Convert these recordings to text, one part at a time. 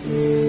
Oh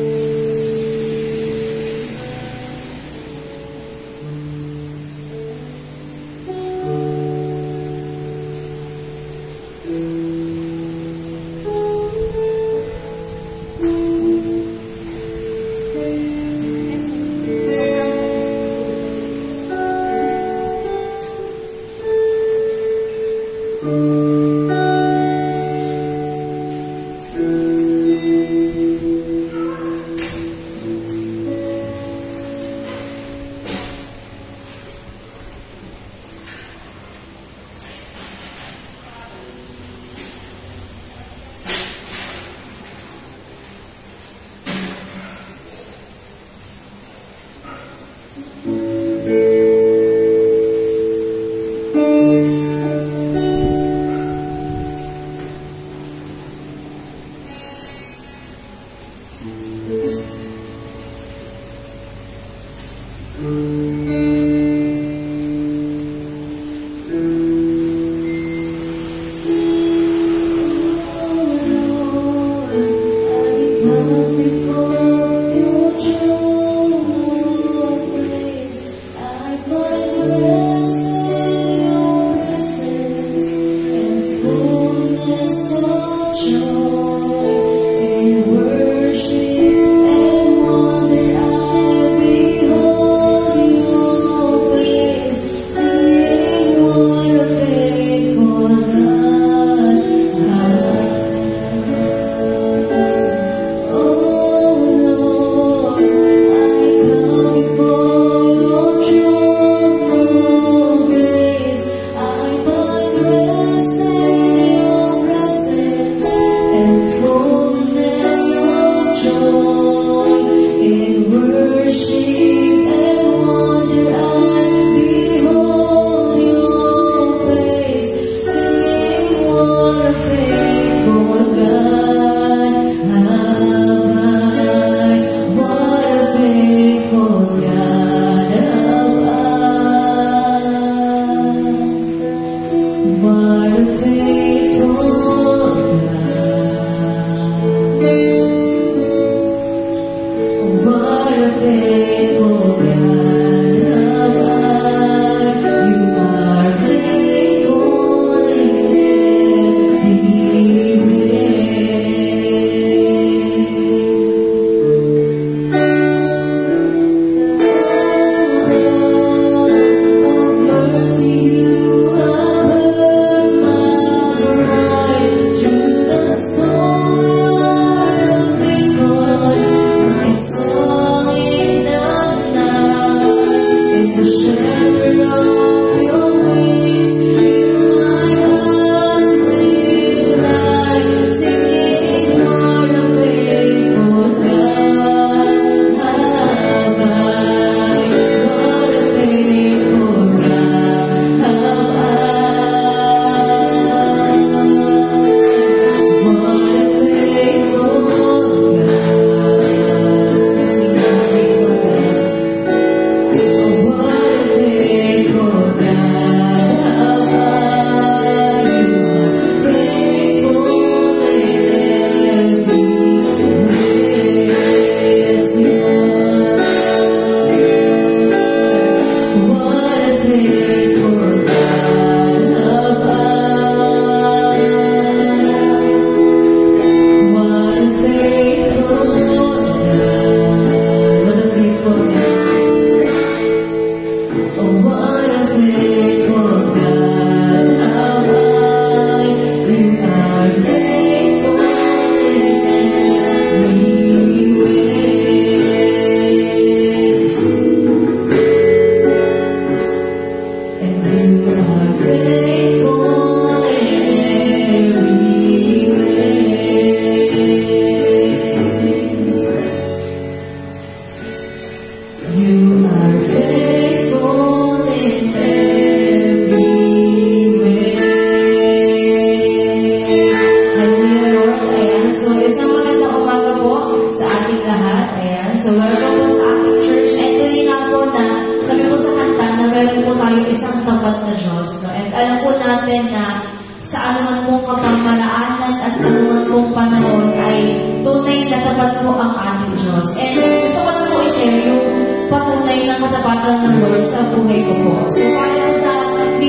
tapat po ang ating Diyos. And gusto ko na po i-share yung patunay ng katapatan ng Lord sa buhay ko po. So, para po sa, hindi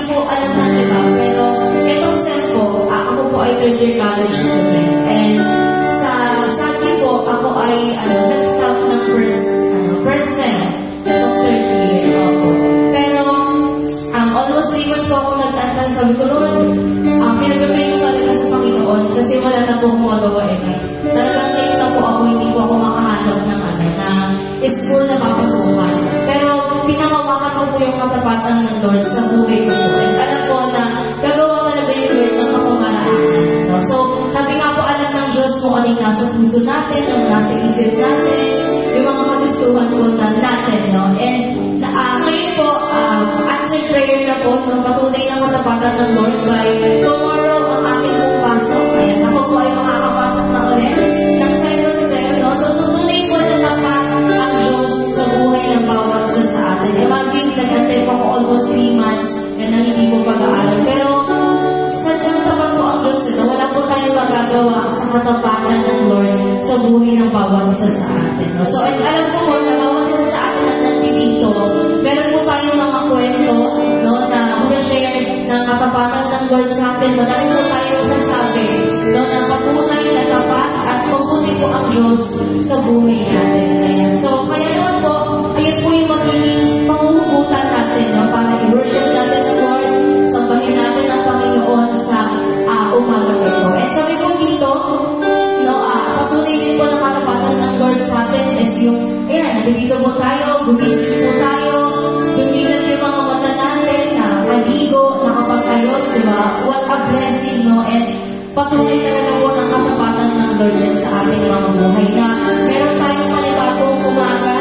po alam ng iba, pero itong sem ko, ako po ay third year college student. And sadly po, ako ay nag-stop ng first sem, itong third year ako. Pero, almost 3 months po ako nag-antay. Sabi ko, Lord, pinag-pray ko talaga sa Panginoon kasi wala na po akong magawa Talagang late na po ako, hindi po ako makahanap ng school na papasukan. Pero pinakawakan ko po yung katapatan ng Lord sa buhay ko po. And alam ko na gagawa talaga yung Lord ng pamamaraanan. No? So, sabi nga po, alam ng Diyos mo ano yung nasa puso natin, ang nasa isip natin, yung mga kagustuhan po natin. No? And ngayon po, answered prayer na po, patunay ng katapatan ng Lord by tomorrow ang aking pong pasok. Ayan, ako po ay makakapasok na ulit ng Simon Seo. No? So, tutunay po na tapat ang Diyos sa buhay ng bawat isa sa atin. Imagine, nag-antay po ako almost 3 months na hindi po pag-aaral. Pero, sadyang tapat po ang Diyos. No? Wala po tayong magagawa sa katapatan ng Lord sa buhay ng bawat isa sa atin. No? So, alam ko po, na bawat isa sa atin na nandito, meron po tayong mga kwento, no, na share ng katapatan ng Lord sa atin. Madami po tayong nasabi, no, na patunay na tapat at mabuti po ang Diyos sa buhay natin. Ayan. So, kaya naman po, ayan po yung magiging panghuhugutan natin, no, para i-worship natin ang Lord, sambahin natin ang Panginoon sa umaga ito. And sabi po dito, no, patunay din po ng katapatan ng Lord sa atin is yung, ayan, nandito po tayo, gumising po tayo, dumilan yung mga mata natin, nakaligo, nakapagayos, diba? What a blessing, no? And patunay talaga po ng katapatan ng Lord yan sa ating mga buhay na meron tayong panibagong umaga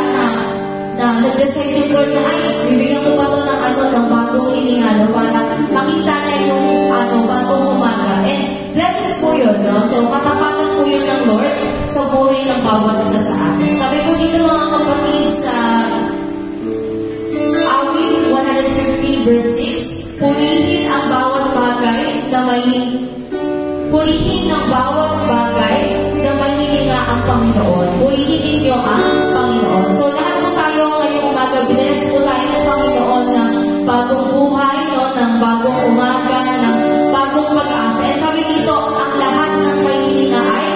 na nag-decide yung Lord na ay, bibigyan ko pa ito ng bagong iningalo para makita na yung bagong umaga. And blessings po yun, no? So, katapatan po yun ng Lord sa buhay ng bawat isa sa atin. Sabi po dito mga kapatid sa Awit 150 verse 6, purihin ang bawat bagay na purihin ng bawat bagay na mahihinga ang Panginoon. Purihin ninyo ang Panginoon. So, lahat po tayo ngayong umaga, bless po tayo ng Panginoon ng bagong buhay, no? Ng bagong umaga, ng bagong pag-asa. At sabi dito, ang lahat ng mahihinga ay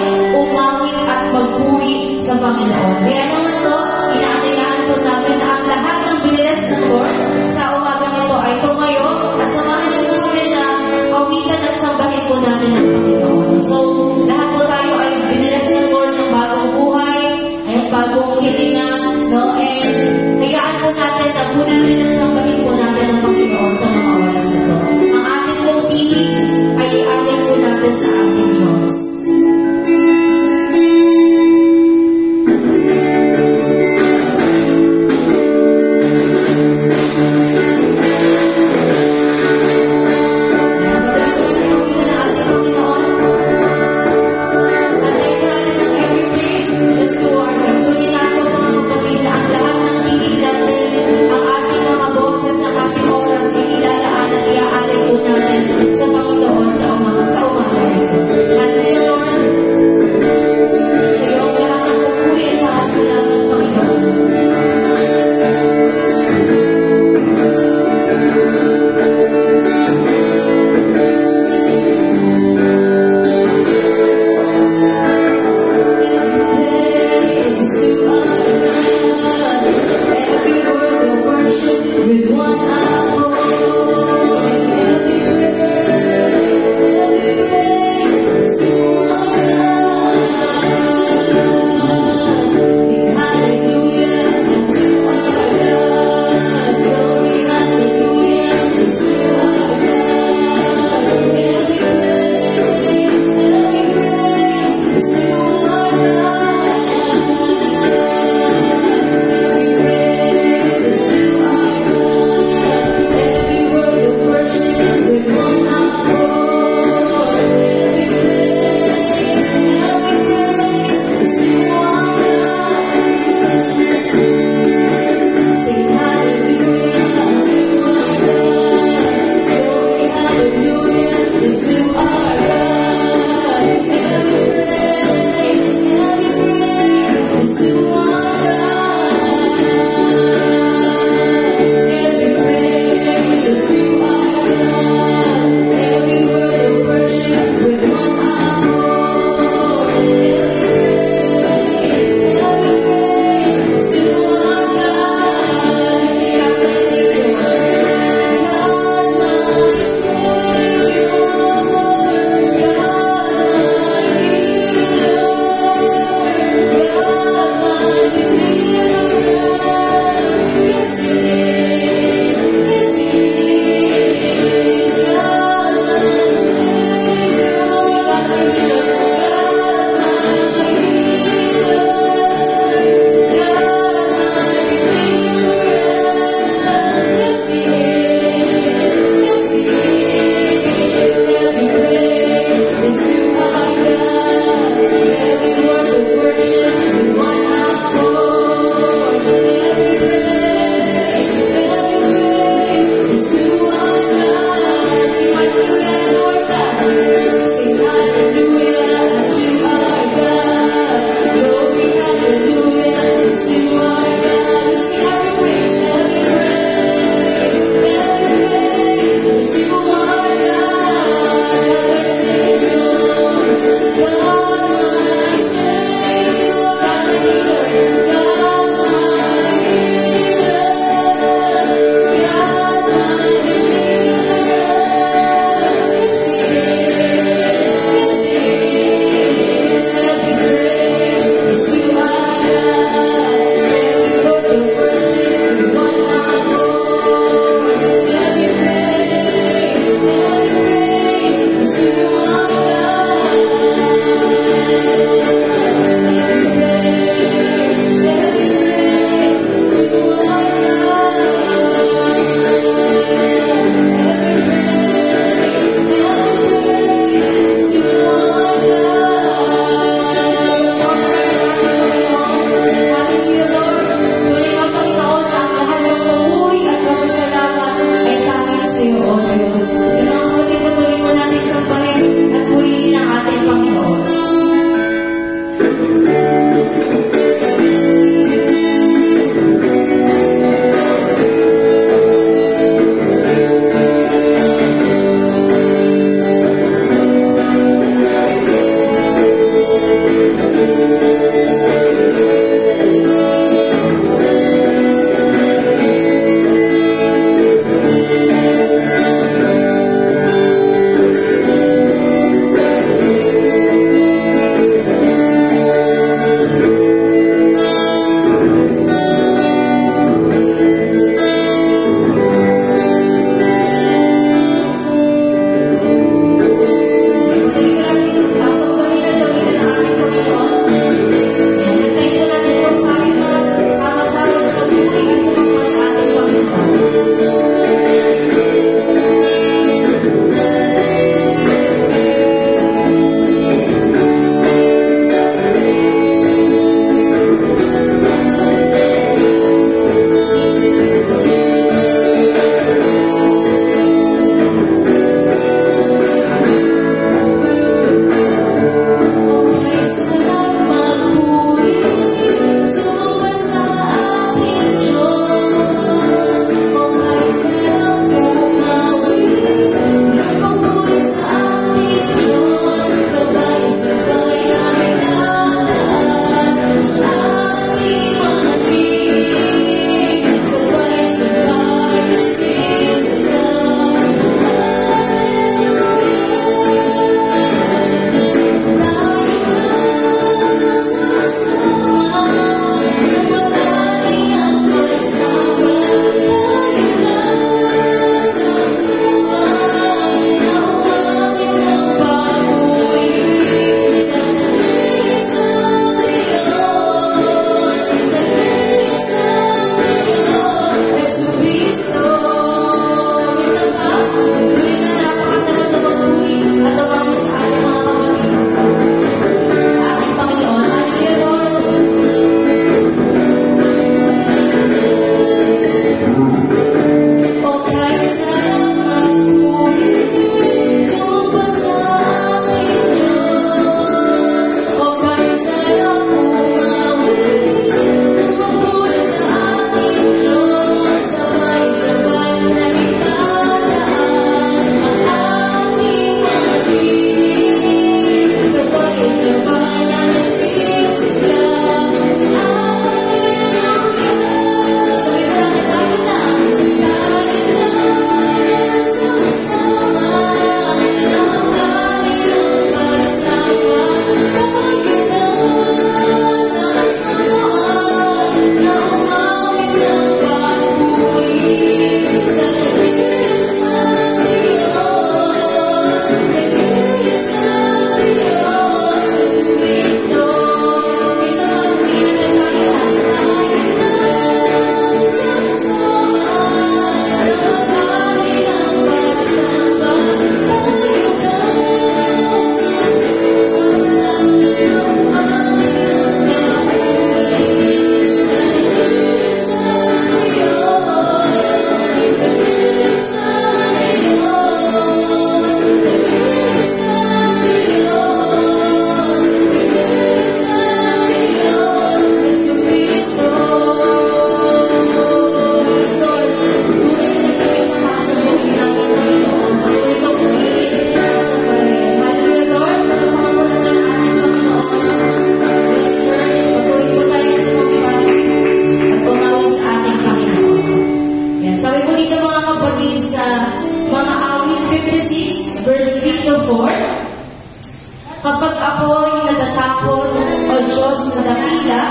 Diyos na dakila,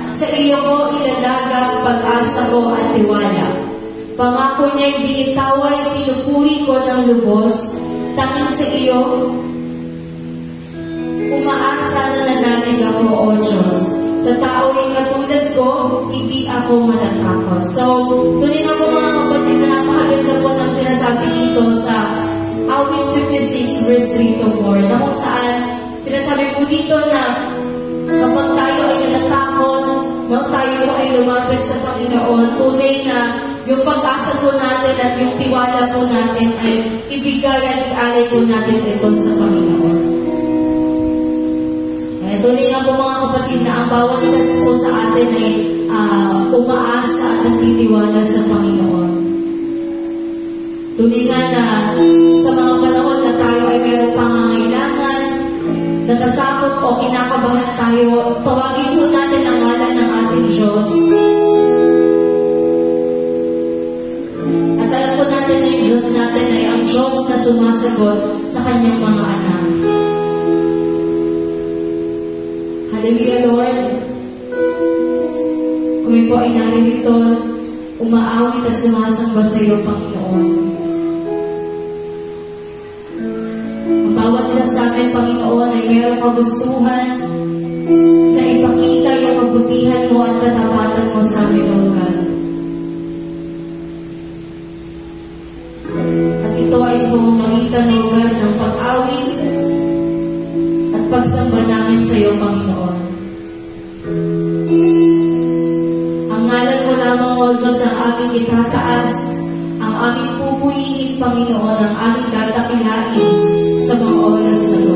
sa iyo ko ilalagak pag-asa ko at tiwala. Pangako niya'y binitaway, pinupuri ko ng lubos, tanging sa iyo, umaasa na nanalig ako, O Diyos. Sa tao'y katulad ko, hindi ako matatakot. So, tuloy na po mga kapatid na napakaganda po ng sinasabi dito sa Awit 56 verse 3 to 4, na kung saan sinasabi po dito na kapag tayo ay natatakot, no, tayo po ay lumapit sa Panginoon, tunay na yung pag-asa po natin at yung tiwala po natin ay ibigay at ialay po natin ito sa Panginoon. Kaya tunay na po mga kapatid na ang bawat isa po sa atin ay umaasa at nagtitiwala sa Panginoon. Tunay nga na sa mga panahon na tayo ay mayroong pangangailangan, natatakot o kinakabahan tayo, tawagin po natin ang ngalan ng ating Diyos. At alam po natin na yung Diyos natin ay ang Diyos na sumasagot sa kanyang mga anak. Hallelujah, Lord. Kami po ay naririto, umaawit at sumasamba sa iyo, Panginoon. Bawat isa sa amin, Panginoon, ay mayroong kagustuhan na ipakita yung kabutihan mo at katapatan mo sa amin, O God. At ito ay sa pamamagitan, O God, ng pag-awit at pagsamba namin sa iyo, Panginoon. Ang ngalan mo lamang, O Diyos, ang aming itataas, ang aming pupurihin, Panginoon, ang aming dadakilain sa mga oras na ito.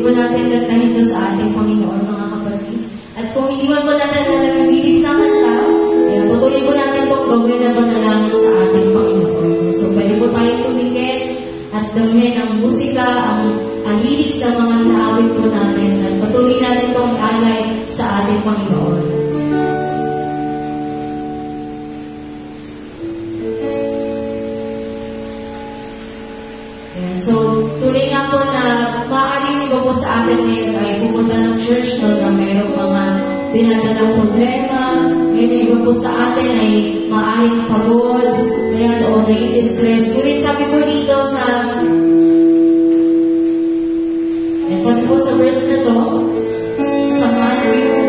po natin kantahin ito sa ating Panginoon, mga kapatid. At kung hindi man po natin alam yung lyrics na kanta, patuloy po natin itong gawin na panalangin sa ating Panginoon. So, pwede po tayo tumingin at damhin ang musika, ang lyrics ng mga naawit po natin at patuloy natin itong alay sa ating Panginoon. So, tuloy nga po na maaaring iba po sa atin ngayon ay pumunta ng church no, na mayroong mga dinadalang problema. Ngayon iba po sa atin ay maaaring pagod, ayan, o nai-distress. Ngunit sabi po dito sa verse na to, sa Mateo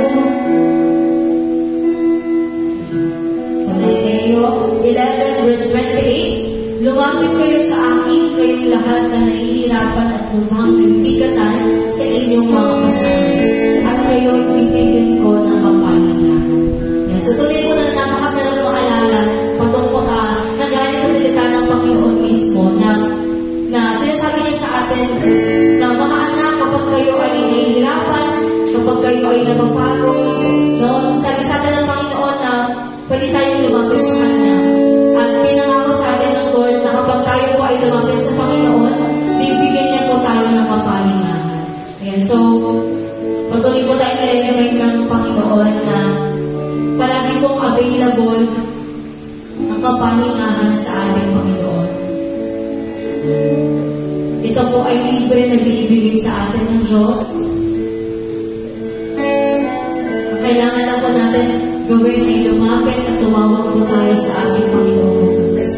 11 verse 28, lumapit kayo sa akin, kayong lahat na nahihirapan at lumang nabibigatan sa inyong mga pasanin, at kayo ibibigyan ko ng kapahingahan. So tuloy po na napakasarap maalala patungkol na galing sa salita ng Panginoon mismo na sinasabi niya sa atin na mga anak, kapag kayo ay nahihirapan, kapag kayo ay napapagod, no? Sabi sa atin ng Panginoon na pwede tayong lumapit sa Kanya. At pinangako sa atin ng Lord na kapag tayo po ay lumapit sa Panginoon, bibigyan niya po tayo ng kapahingahan. Ayan, so, patuloy po tayo nare-remind ng Panginoon na palagi pong available ang kapahingahan sa ating Panginoon. Ito po ay libre na binibigay sa atin ng Diyos. Kailangan lang po natin gawin ay lumapit at tumawag po tayo sa ating Panginoon Jesus.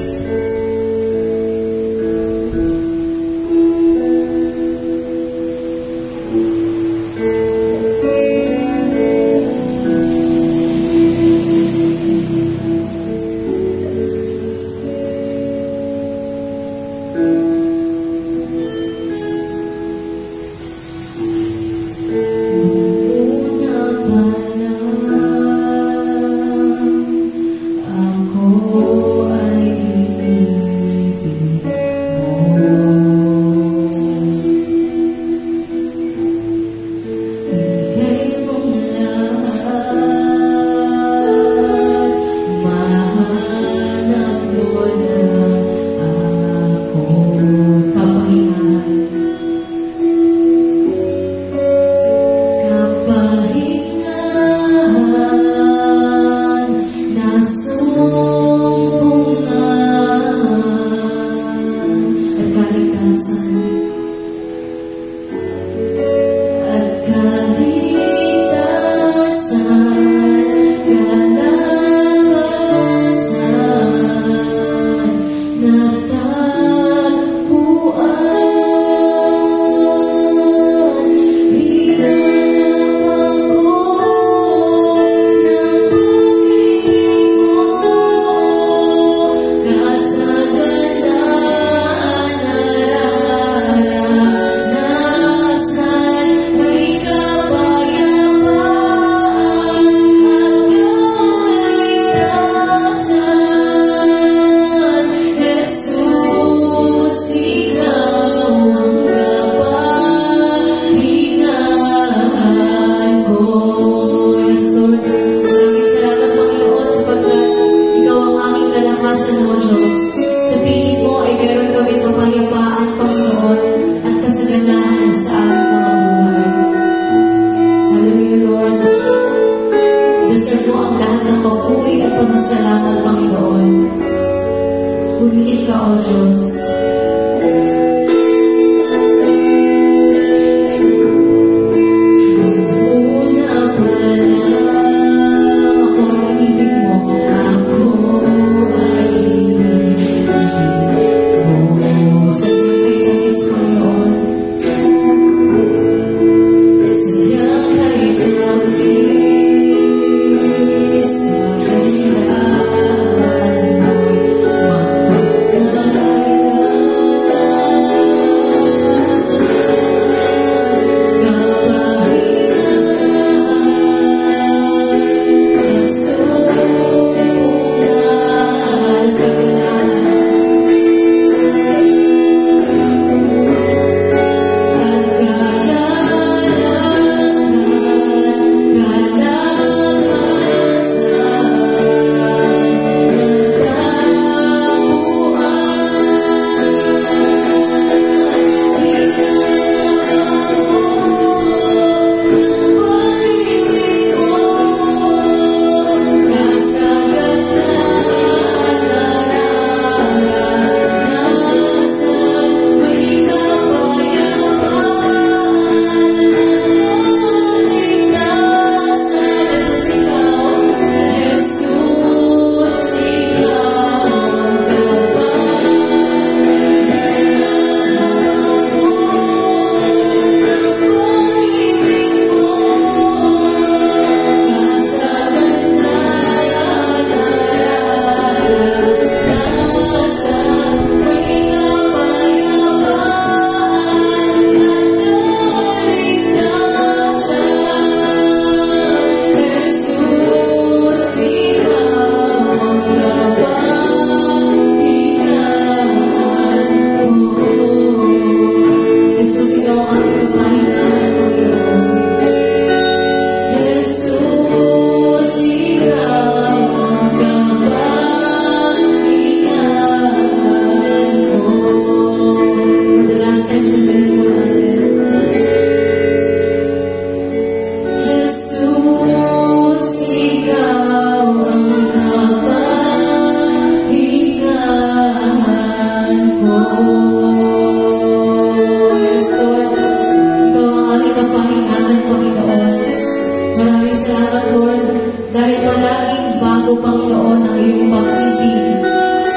po, Panginoon, ang iyong pag-ibig,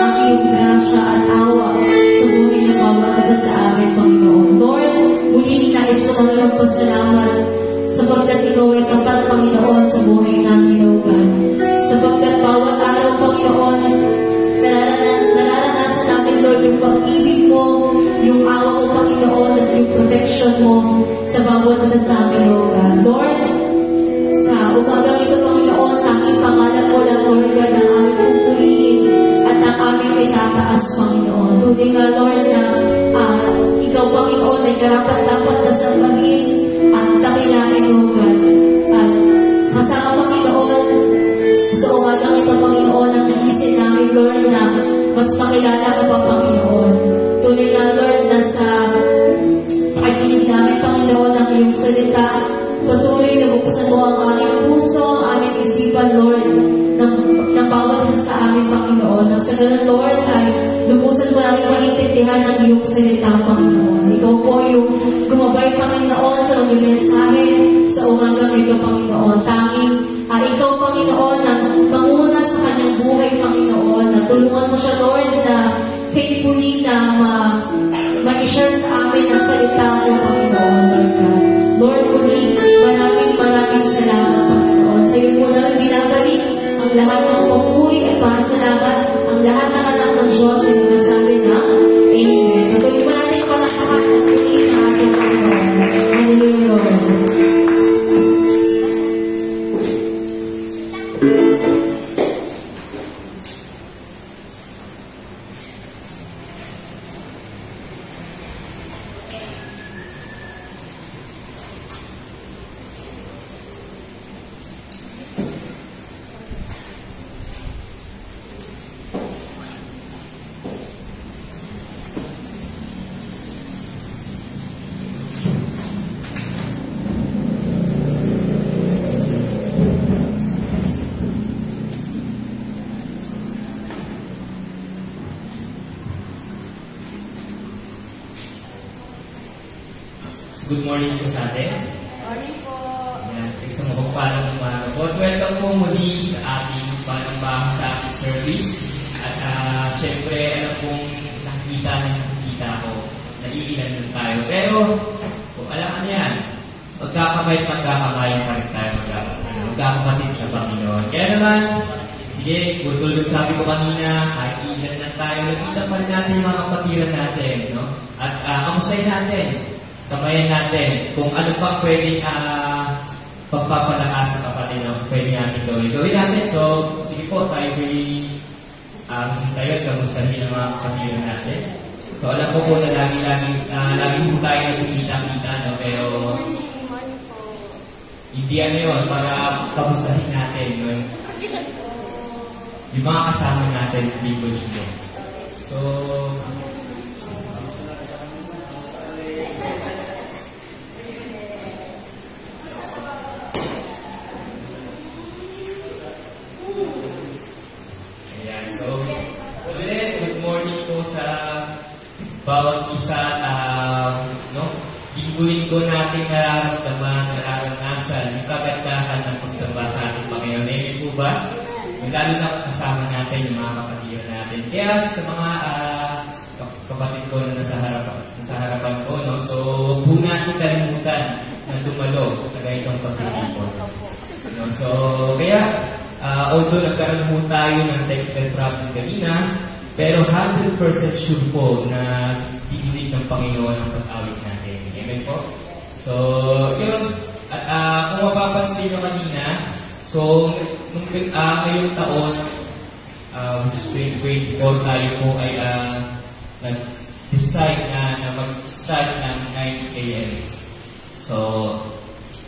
ang iyong grasya at awa sa buhay ng bawat isa sa amin, Panginoon. Lord, muli nais ko ng iyong pasalamat sapagkat ikaw ay tapat, Panginoon, sa buhay namin, O God. Sapagkat bawat araw, Panginoon, nararanasan namin, Lord, yung pag-ibig mo, yung awa mo, Panginoon, at yung protection mo sa bawat isa sa amin, O God. Lord, sa umagang ito, Panginoon, tanging pangalan mo lang, Lord God, ang aming pupurihin at ang aming itataas, Panginoon. Tunay nga, Lord, na ikaw, Panginoon, ay karapat-dapat na sambahin at dakilain, O God. At kasama, Panginoon, sa umagang ito, Panginoon, ang naisin namin, Lord, na mas makilala ka pa, Panginoon. Tunay nga, Lord, na sa pakikinig namin, Panginoon, ang iyong salita, patuloy na buksan mo ang aming puso, ang aming isipan, Lord, ng bawat isa sa amin, Panginoon. Nang sa ganun, Lord, ay lubusan mo namin maintindihan ang iyong salita, Panginoon. Ikaw po yung gumabay, Panginoon, sa mga mensahe sa umagang ito, Panginoon. Tanging ikaw, Panginoon, na manguna sa kanyang buhay, Panginoon, na tulungan mo siya, Lord, na faithfully na ma-share sa amin ang salita mo, Panginoon, Lord God. Lord, muli, maraming salamat, Panginoon. Sa iyo po namin binabalik ang lahat ng papuri at pasalamat, ang lahat ng anak ng Diyos ay sinasabi na Amen. Patuloy po natin palakpakan at purihin ang ating Panginoon. Hallelujah, Lord. Good morning po sa atin. Morning po. Ayan, isang mapagpalang umaga po. Welcome po muli sa ating panambahang sa ating service. At syempre, alam kong nakikita ko, naiilan lang tayo. Pero, kung alam ano yan, magkakabay pa rin tayo magkakapatid sa Panginoon. Kaya naman, sige, tulad sabi ko kanina, kahit ilan lang tayo, nakita pa rin natin yung mga kapatiran natin. No? At kamustahin natin. Kamayan natin kung ano pang pwedeng pagpapalakas sa kapatid na pwede natin gawin. Gawin natin. So, sige po, tayo gusto tayo at kamustahin ang mga kapatiran natin. So, alam ko po na lagi po tayo nagkikita-kita, no? Pero hindi ano yun, para kamustahin natin, no? Yung mga kasama natin linggo-linggo. So, good morning po sa bawat isa, linggo-linggo natin nararanasan yung kagandahan ng pagsamba sa ating Panginoon. Amen po ba? Lalo na kasama natin yung mga kapatid natin. Kaya sa mga kapatid ko na nasa harapan ko, no? So, huwag po natin kalimutan na dumalo sa ganitong pagtitipon. No? So, kaya, although nagkaroon po tayo ng technical problem kanina, pero 100% sure po na didinig ng Panginoon ang pag-awit natin. Amen po? So, yun. At kung mapapansin nyo kanina, so, ngayong taon, which is 2024, tayo po ay nag-decide na mag-start ng 9 a.m. So,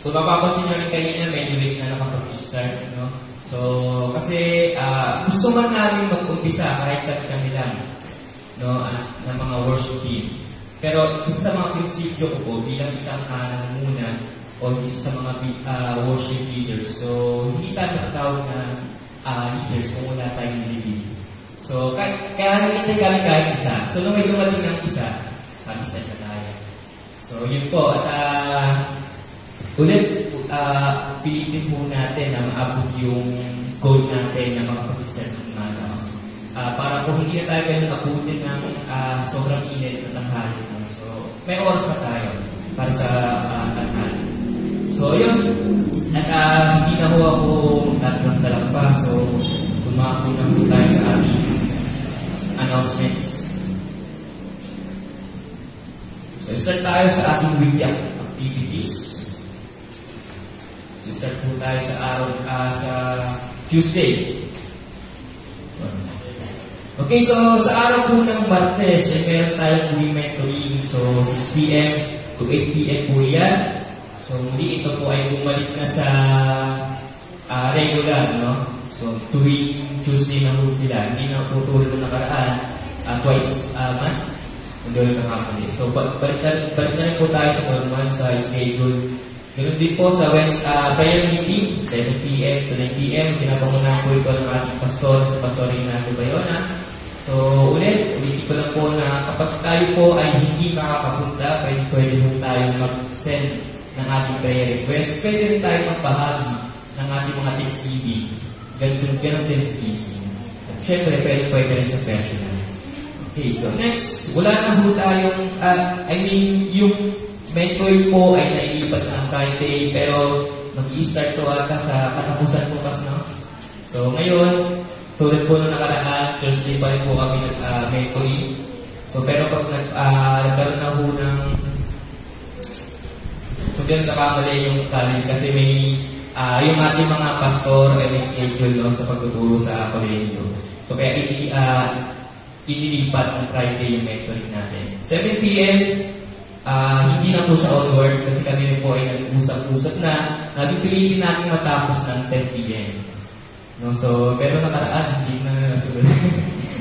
kung mapapansin nyo rin kanina, medyo late na nakapag-start, no? So, kasi gusto man namin mag-umpisa kahit kami lang, no, ng mga worship team. Pero isa sa mga prinsipyo ko po bilang isang muna o isa sa mga worship leaders. So, hindi tayo matawag na leaders kung wala tayong nilibig. So, kaya nagintay kami kahit isa. So, nung may dumating ng isa, sabi sa na tayo. So, yun po. At ulit, pilitin po natin na maabot yung goal natin na makapag-start ng umaga. Para po hindi na tayo ganun abutin ng sobrang init na tanghali. So, may oras pa tayo para sa tanghali. So, yun. At hindi na ho ako nagdala pa. So, tumako na po tayo sa ating announcements. So, start tayo sa ating weekly activities. So, start po tayo sa araw, sa Tuesday. Okay, so sa araw po ng Martes, meron tayong mentoring. So, 6 p.m. to 8 p.m. po yan. So, muli ito po ay bumalik na sa regular, no? So, tuwing Tuesday na po sila. Hindi na po tulad ng nakaraan, twice a month. Hindi na kapali. So, balik na rin po tayo sa normal sa schedule. Ganun din po sa prayer meeting, 7 p.m. to 9 p.m. Pinapangunahan po ito ng ating pastor, sa Pastor Renato Bayona. So, ulitin ko lang po na kapag tayo po ay hindi makakapunta, pwede po tayo mag-send ng ating prayer request. Pwede rin tayo magbahagi ng ating mga Thanksgiving. Ganun din sa PC. At syempre, pwede rin sa personal. Okay, so next, wala na po tayong, yung mentor po ay nailipat na ang Friday, pero mag-i-start to ata sa katapusan po kasi, no? So, ngayon, tulad po nung nakaraan, Thursday pa rin po kami nag-mentoring. So, pero pag nagkaroon na po ng hindi nakamali yung college kasi may yung ating mga pastor ay may schedule, no, sa pagtuturo sa kolehiyo. So, kaya inilipat ng Friday yung mentoring natin. 7 p.m., hindi na po siya onwards kasi kami rin po ay nag-usap-usap na pipilitin natin matapos ng 10 p.m. No, so, pero nakaraan, hindi na nasunod.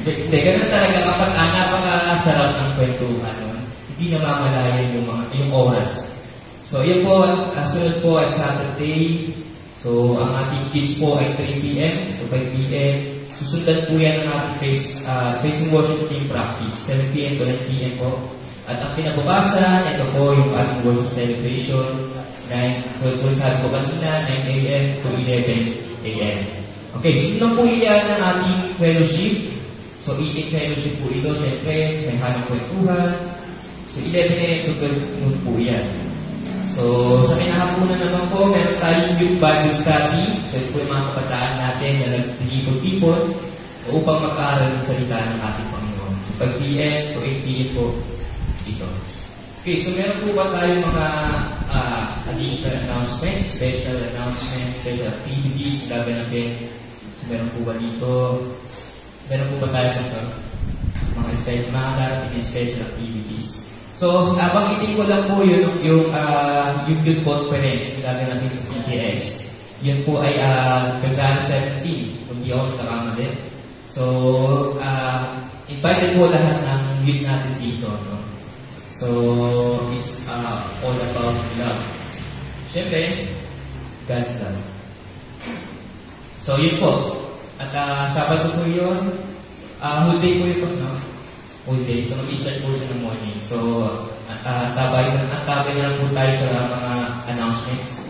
Hindi, ganun talaga kapag napakasarap ng kwentuhan, no? Hindi na mamalayan yung oras. So, yun po, sunod po ay Saturday. So, ang ating kids po ay 3 p.m. So, 5 p.m. Susundan po yan ng ating praise and worship team practice. 7 p.m. to 9 p.m. po. At ang pinabukasan, ito po yung ating worship celebration. 12 po sabi ko kanina, 9 a.m. to 11 a.m. Okay, susunod po iyan ng ating fellowship. So, eating fellowship po ito. Siyempre, may hanap kwentuhan. So, 11 a.m. to 12 po iyan. So, sa kinahapunan naman po, meron tayong youth Bible study. So, ito po yung mga kabataan natin na nag-tipon-tipon upang mag-aaral ng salita ng ating Panginoon. So, 5 p.m. to 8 p.m. po ito. Okay, so meron po ba tayong mga additional announcements, special announcements, special activities, gaganapin? So, meron po ba dito? Meron po ba tayo sa mga darating special activities? So, banggitin ko lang po yung youth conference na gaganapin sa PTS. Yun po ay February 17, kung di ako nakakamali. So, invited po lahat ng youth natin dito, no? So, it's all about love. Siyempre, God's love. So, yun po. At Sabado po yun. Whole day po yun po, no? Whole day. So, mag-start po siya ng morning. So, tabay na lang po tayo sa mga announcements.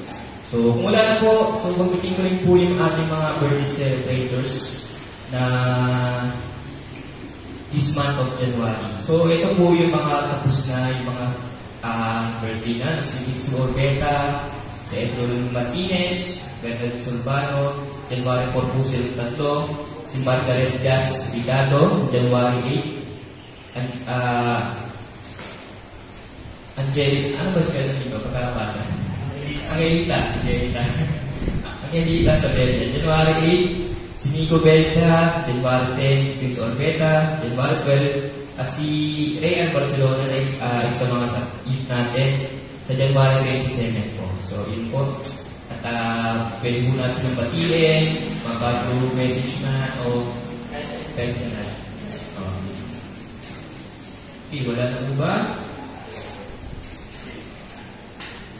So, kung wala na po, so magbitin ko rin po yung ating mga birthday celebrators na this month of January. So, ito po yung mga tapos na, yung mga birthday na. Si Itsu Orbeta, si Edwin Martinez, Bernard Solvano, January 4 po sila tatlo, si Margaret Gas Vigado, January 8, Angelica, ano ba siya dito? Pagkakabata? Angelita sa Belgia, January 8, si Nico Belta, January 10, si Chris Orbeta, January 12, at si Rayan Barcelona na isa mga youth natin sa January 27 po. So, yun po. At pwede po natin ng batiin, mag-through message na o personal. Okay, wala na po ba?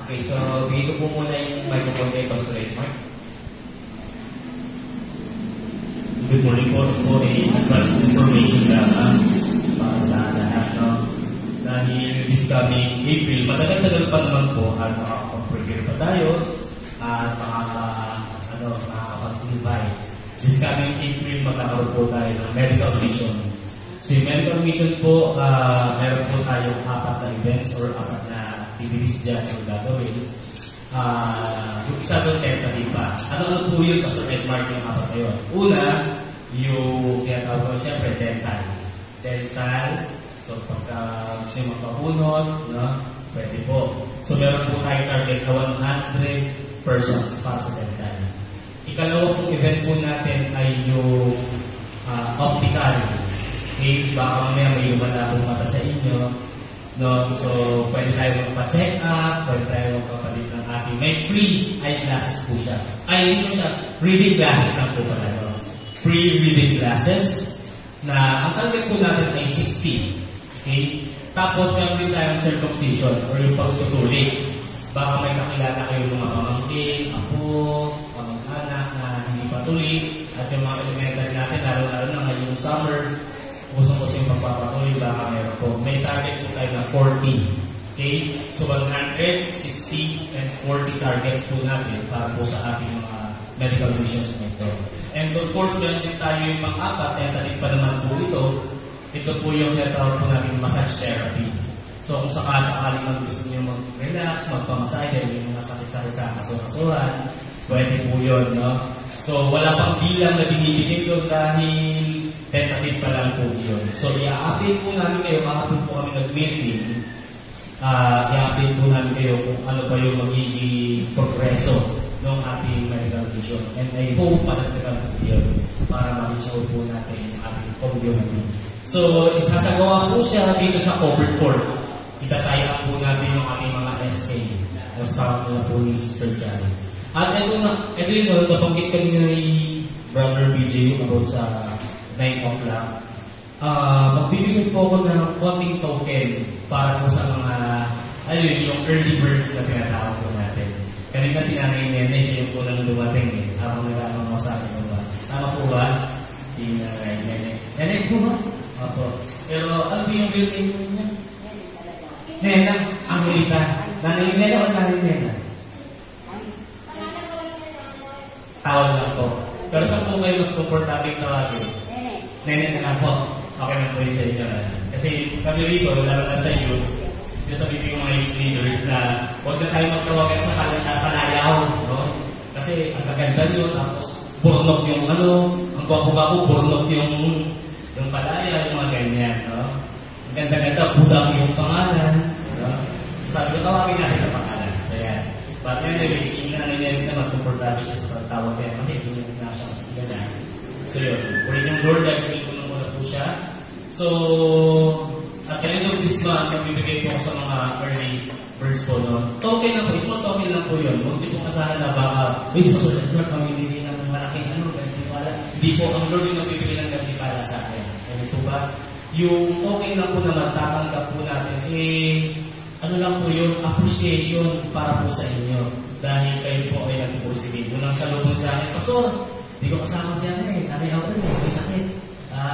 Okay, so bigay ko po muna yung microphone kay Pastor Edmar. Good morning po. Ito po ay advance information lang para sa lahat, no? Dahil this coming April, matagal-tagal pa naman po at makakapag-prepare pa tayo at makakapag-invite this coming April, magkakaroon po tayo ng medical mission. So yung medical mission po, meron po tayong 4 na events or 4 na activities dyan yung gagawin. Yung isa doon, tentative pa. Ano po yun? Pastor Edmark yung 4 na yun. Una, yung tinatawag ko siyempre, dental. So pagka gusto yung magpapunod, no? Pwede po. So meron po tayo target na 100 persons para sa dental. Ikalawa pong event po natin ay yung optical. Okay, baka mamaya may malabong mata sa inyo. No? So, pwede tayo magpa-check up, pwede tayo magpapalit ng ating may free eyeglasses po siya. Ay, hindi po siya, reading glasses lang po pala. No? Free reading glasses na ang target po natin ay 60. Okay? Tapos, meron din tayong circumcision or yung pagtutulik. Baka may nakilala kayo mga pamangkin, apo, pamangkin-anak na hindi patuloy at yung mga elementary natin, lalo-lalo na ngayong summer, usong-usong yung pagpapatuloy, baka meron po. May target po tayo na 40. Okay? So 100, 60, and 40 targets po natin para po sa ating mga medical missions nito. And of course, meron din tayo yung pang-apat, tentative pa naman po ito. Ito po yung tinatawag po natin massage therapy. So kung sakasakaling gusto niyo mag-relax, magpamasahe, yung mga sakit-sakit sa kaso-kasuhan, pwede po yun, no? So wala pang bilang na binibigay doon dahil tentative pa lang po yun. So i-update po namin kayo, kahapon po kami nag-meeting, i-update po namin kayo kung ano pa yung magiging progreso ng ating medical vision. And I hope panagdagan po yun para mag-show po natin yung ating community. So isasagawa po siya dito sa covered court. Itataya po natin yung ating mga SK. Mas tawag nila po ni Sister Johnny. At ito yung napanggit kami ni Brother BJ about sa 9 o'clock. Magbibigay po ako ng konting token para po sa mga, yung early birds na tinatawag po natin. Kanina si Nanay Nene, siya yung po lang dumating eh. Habang nag-aamang mo sa akin ba? Tama po ba? Si Nanay Nene. Nene po ba? Opo. Pero ano po yung real name niya? Nena, Angelita. Nanay Nene o Nanay Nene? Tawag lang po. Pero saan po kayo mas comfortable tawagin? Nene na lang po. Okay na po yun sa inyo. Kasi kami rito, lalo na sa iyo, sinasabi ko yung mga leaders na huwag na tayo magtawagan sa panayaw. No? Kasi ang kaganda nyo, tapos burnok yung ang gwapo-gwapo, burnok yung palaya, yung mga ganyan. No? Ang ganda-ganda, budang yung pangalan. No? So, sabi ko, tawagin natin sa pangalan. So yan. But anyway, sino na nangyayari naman, comfortable siya sa pagtawag kaya kasi hindi na siya mas ganda. So yun, pwede yung Lord, dahil ko muna po siya. So, at the end of this month, magbibigay po ako sa mga early birds po, no? Token lang po, small token lang po yun. Huwag din po kasahan na baka, sa Lord, mamimili ng malaking ganitipala. Hindi po, ang Lord yung magbibigay ng ganitipala sa akin. Ano po ba? Yung token lang po naman, tatanggap po natin, ano lang po yun, appreciation para po sa inyo. Dahil kayo po ay nagpupursige. Yun ang salubong sa akin, Pastor, hindi ko kasama siya nanay ako may sakit.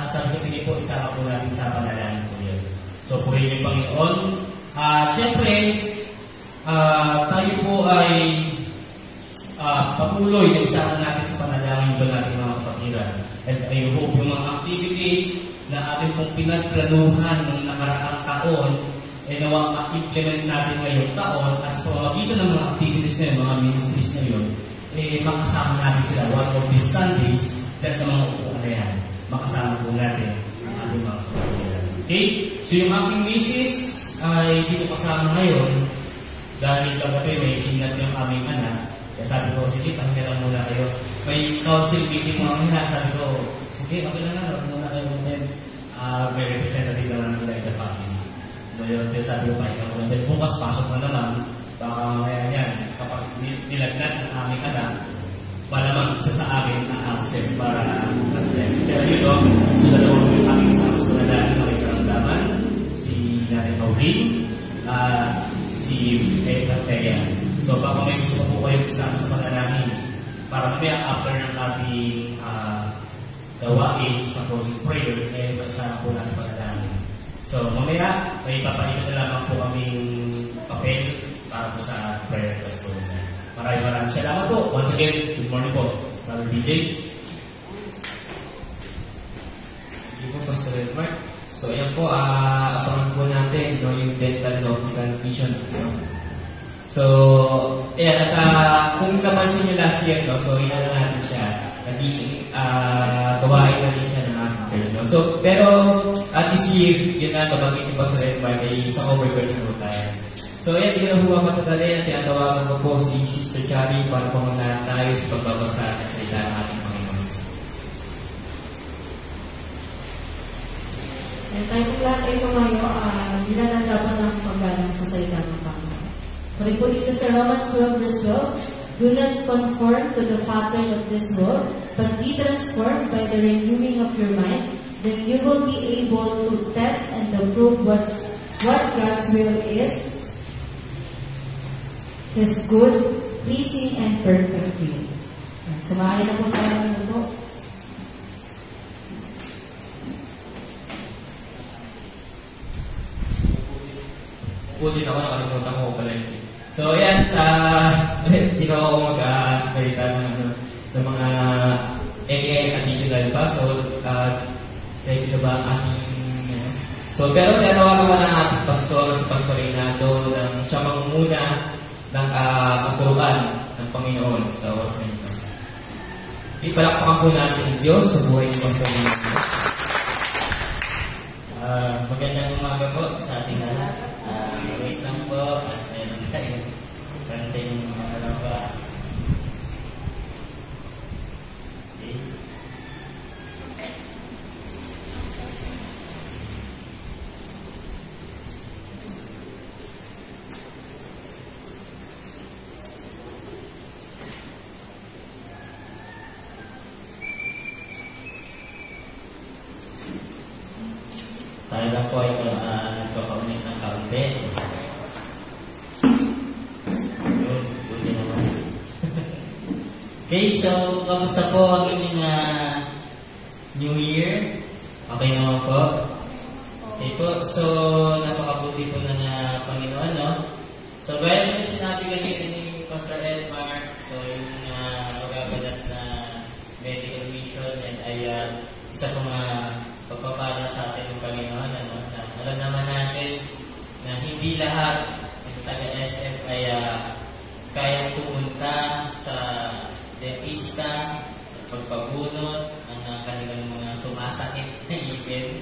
Sabi ko, sige po, isama po natin sa panalangin po yun. So, purihin yung Panginoon. Siyempre, tayo po ay patuloy na isama natin sa panalangin ba natin mga kapatiran. And I hope yung mga activities na ating pong pinagplanuhan ng nakaraang taon nawa ma-implement natin ngayong taon at sa pamamagitan ng mga activities na yun, mga ministries na yun, makasama natin sila one of these Sundays dyan sa mga upuan na yan. Makasama po natin ang ating mga kapatiran. Okay? So yung aking misis ay dito kasama ngayon dahil kagabi may sinat yung aming anak. Kaya sabi ko, sige, pangkilang muna kayo. May council meeting mga nila. Sabi ko, sige, okay lang na, muna kayo muna. May representative naman ng Light the Family. Ngayon, sabi ko, pahinga ko lang. Bukas, pasok na naman. Baka mamaya yan, kapag nilagnat ang aming anak, malamang isa sa amin ang absent para mag-attend. Kaya dito, dalawang yung aming isang ko na dahil makikaramdaman, si Nanay Pauline, si Eka Teya. So, baka may gusto po kayo isama sa panalangin para mamaya after ng ating gawain sa closing prayer, magsama po natin panalangin. So, mamaya, may papalitan na lamang po kaming papel para po sa prayer request po. Maraming salamat po. Once again, good morning po. Brother BJ. Edmar. So, ayan po, abangan po natin, no, yung dental optical vision. No? So, ayan, at kung napansin nyo last year, no, so inano natin siya, naging gawain natin siya ng ating no? So, pero this year, yun na, nabanggit yung Pastor Edmar, ay isang overburden po tayo. So, ayan, hindi ko na po matatali, at tinatawagan ko po si Sister Chari para po muna tayo sa pagbabasa at salita ng ating Panginoon. Tayo po lahat ay tumayo, ginagagapan ng paggalang sa salita ng Panginoon. Sabi po dito sa Romans 12 verse 12, do not conform to the pattern of this world, but be transformed by the renewing of your mind, then you will be able to test and approve what God's will is, His good, pleasing, and perfect will. Sumahay na po tayo ng mundo. Din ako, nakalimutan ko pala yun. So, ayan, hindi na ako mag-salita sa mga additional pa. So, ready na ba ang ating... So, pero tinawagan ko ng ating pastor, si Pastor Reynaldo, nang siya mangunguna ng pagturuan ng Panginoon sa oras na ito. Ipalakpakan po natin ang Diyos sa buhay ni Pastor Reynaldo. Magandang umaga po sa ating lahat. Wait lang po at meron tayo. Kanta yung mga alam pa. Okay. Tayo lang po ito nagpapaunin ng kaunti. Yun, buti naman. Okay, so kamusta po ang inyong New Year? Okay naman po? Okay po, so napakabuti po na Panginoon, no? So gaya mo yung sinabi kanina ni Pastor Edmar, so yung magaganap na medical mission ay isa pong pagpapala sa atin ng Panginoon, ano? Alam naman natin na hindi lahat ng taga-SF ay kayang pumunta sa dentista, pagpabunot, ang kanilang mga sumasakit na ngipin.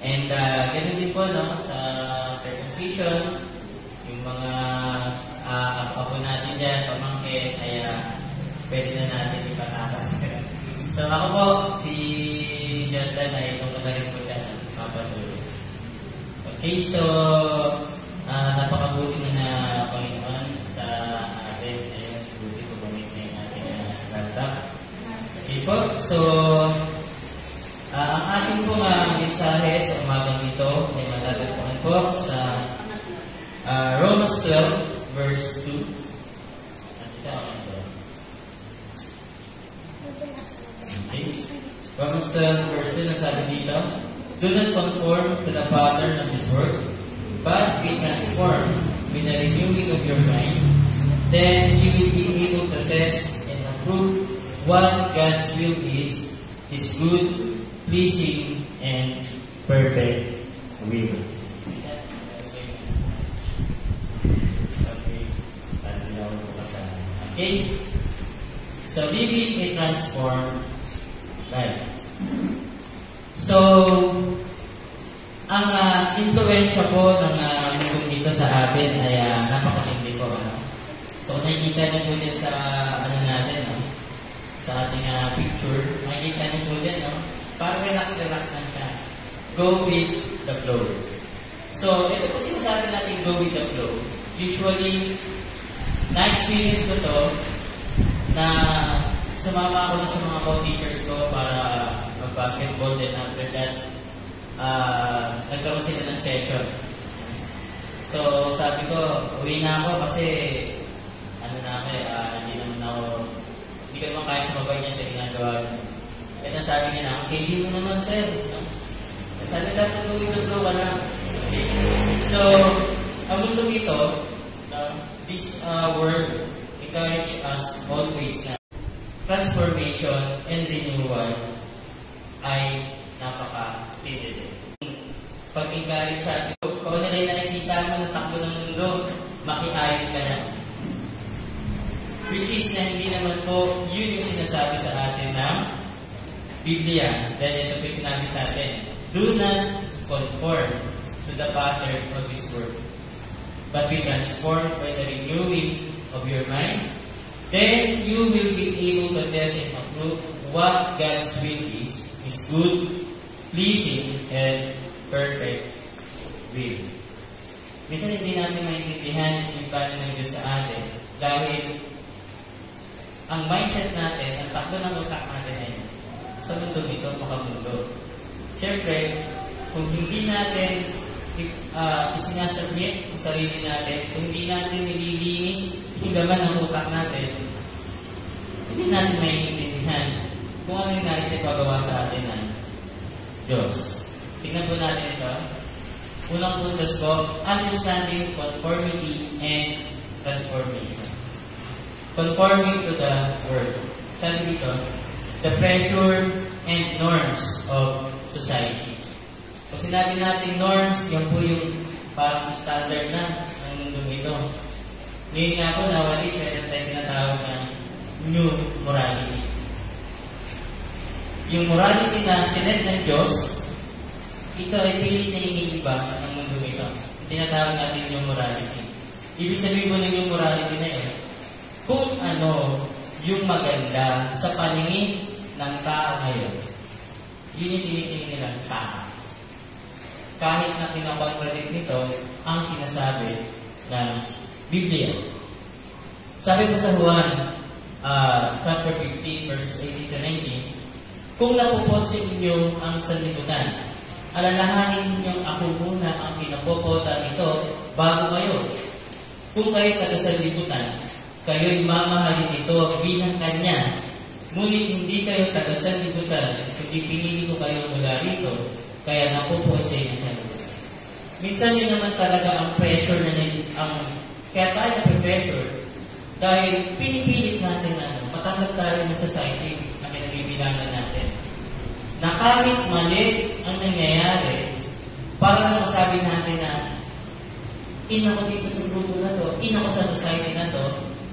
And ganun din po, no, sa circumcision, yung mga apo natin dyan, pamangkin, ay pwede na natin ipatakas. So ako po, si Jonathan ay tungkol po siya ng papatuloy. Okay, so napakabuti na Panginoon sa atin. Ayun, buti po bumit na yung ating laptop. Okay po, so ang ating pong mensahe sa umagang ito ay matatagpuan po sa Romans 12 verse 2. Okay. Romans 12 verse 2 nasabi dito, do not conform to the pattern of this world, but be transformed with the renewing of your mind. Then you will be able to test and approve what God's will is, His good, pleasing, and perfect will. Okay? So, living a transformed life. So, ang influensya po ng mundong dito sa atin ay napakasimple po. Ano? So, nakikita niyo po din sa natin, no? Sa ating picture, makikita niyo po din, no? Parang relax-relax lang siya. Go with the flow. So, ito po sinasabi natin, go with the flow. Usually, na-experience ko to na sumama ako na sa mga co-teachers ko para mag-basketball. Then after that, nagkaroon sila ng session. So, sabi ko, uwi na ako kasi hindi ko naman kaya sumabay niya sa ginagawa niya. Kaya sabi niya na, okay, hindi mo naman, sir. Sabi dapat gawin ng flow ka na. Okay. So, ang mundo ito, this word encourage us always na transformation and renewal ay napaka-tindi. pag-encourage sa atin. Kung ano rin nakikita mo ng takbo ng mundo, makiayon ka na. Which is na hindi naman po yun yung sinasabi sa atin ng Biblia. Dahil ito po yung sinabi sa atin, do not conform to the pattern of this world, but be transformed by the renewing of your mind. Then you will be able to test and approve what God's will is good, pleasing, and perfect will. Minsan hindi natin maintindihan yung plano ng Diyos sa atin dahil ang mindset natin, ang takbo ng utak natin ay sa mundo ito, makamundo. Siyempre, kung hindi natin isinasubmit ang sarili natin, kung hindi natin nililinis yung laman ng utak natin, hindi natin maintindihan kung ano yung nais na ipagawa sa atin ng Diyos. Tingnan po natin ito. Unang puntos ko, understanding conformity and transformation. Conforming to the Word. Sabi dito, the pressure and norms of society. Kung sinabi natin norms, yan po yung parang standard na ng mundong ito. Ngayon nga po, nowadays, meron tayong tinatawag na new morality. Yung morality na sinet ng Diyos, ito ay pilit na iniiba ng mundo ito. Tinatawag natin yung morality. Ibig sabihin po ng yung morality na yun, kung ano yung maganda sa paningin ng tao ngayon, yun yung tinitingin nilang tao. Kahit na kinakontradict nito ang sinasabi ng Biblia. Sabi ko sa Juan, chapter 15, verses 18 to 19, kung napupot sa inyo ang sanlibutan, alalahanin ninyong ako muna ang pinapopotan nito bago kayo. Kung kayo taga-sanlibutan, kayo'y mamahalin ito bilang kanya. Ngunit hindi kayo taga-sanlibutan, kundi pinili ko kayo mula rito, kaya napupo sa inyo sa libutan. Minsan yun naman talaga ang pressure na kaya tayo na-pressure dahil pinipilit natin matanggap tayo ng society na pinagbibilangan natin. Na kahit mali ang nangyayari, para lang masabi natin na in ako dito sa grupo na to, in ako sa society na to,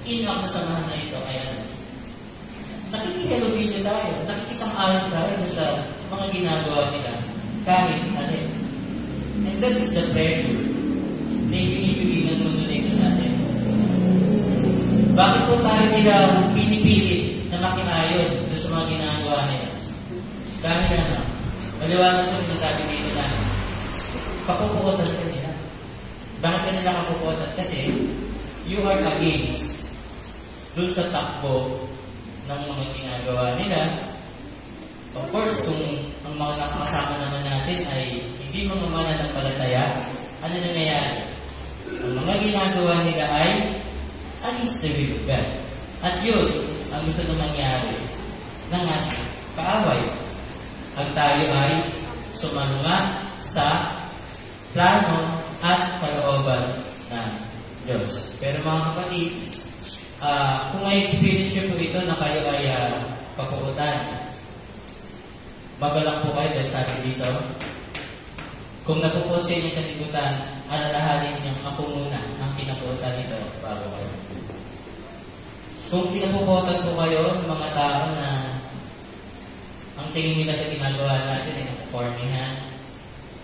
in ako sa samahan na ito, ay ano. Nakikihalugin nyo tayo, nakikisang-ayon tayo sa mga ginagawa nila, kahit mali. And that is the pressure na ibinibigay ng mundo nito sa atin. Bakit po tayo nila pinipilit na makiayon sa mga ginagawa nila? Dahil maliwanag po sinasabi dito na kapupukotan ka nila. Bakit ka nila kapupukotan? Kasi you are against dun sa takbo ng mga ginagawa nila. Of course, kung ang mga nakakasama naman natin ay hindi mga mananampalataya, ano nangyayari? Ang mga ginagawa nila ay against the will of God. At yun, ang gusto na mangyari ng ating kaaway. Ang tayo ay sumalunga sa plano at kalooban ng Diyos. Pero mga kapatid, kung may experience nyo po ito na kayo ay kapukutan, magalang po kayo dahil sabi dito, kung napupot sa inyo sa libutan, alalahanin nyo ako muna ang pinapukutan nito bago kayo. Kung pinapukutan po kayo ng mga tao na ang tingin nila sa ginagawa natin ay nakapornihan,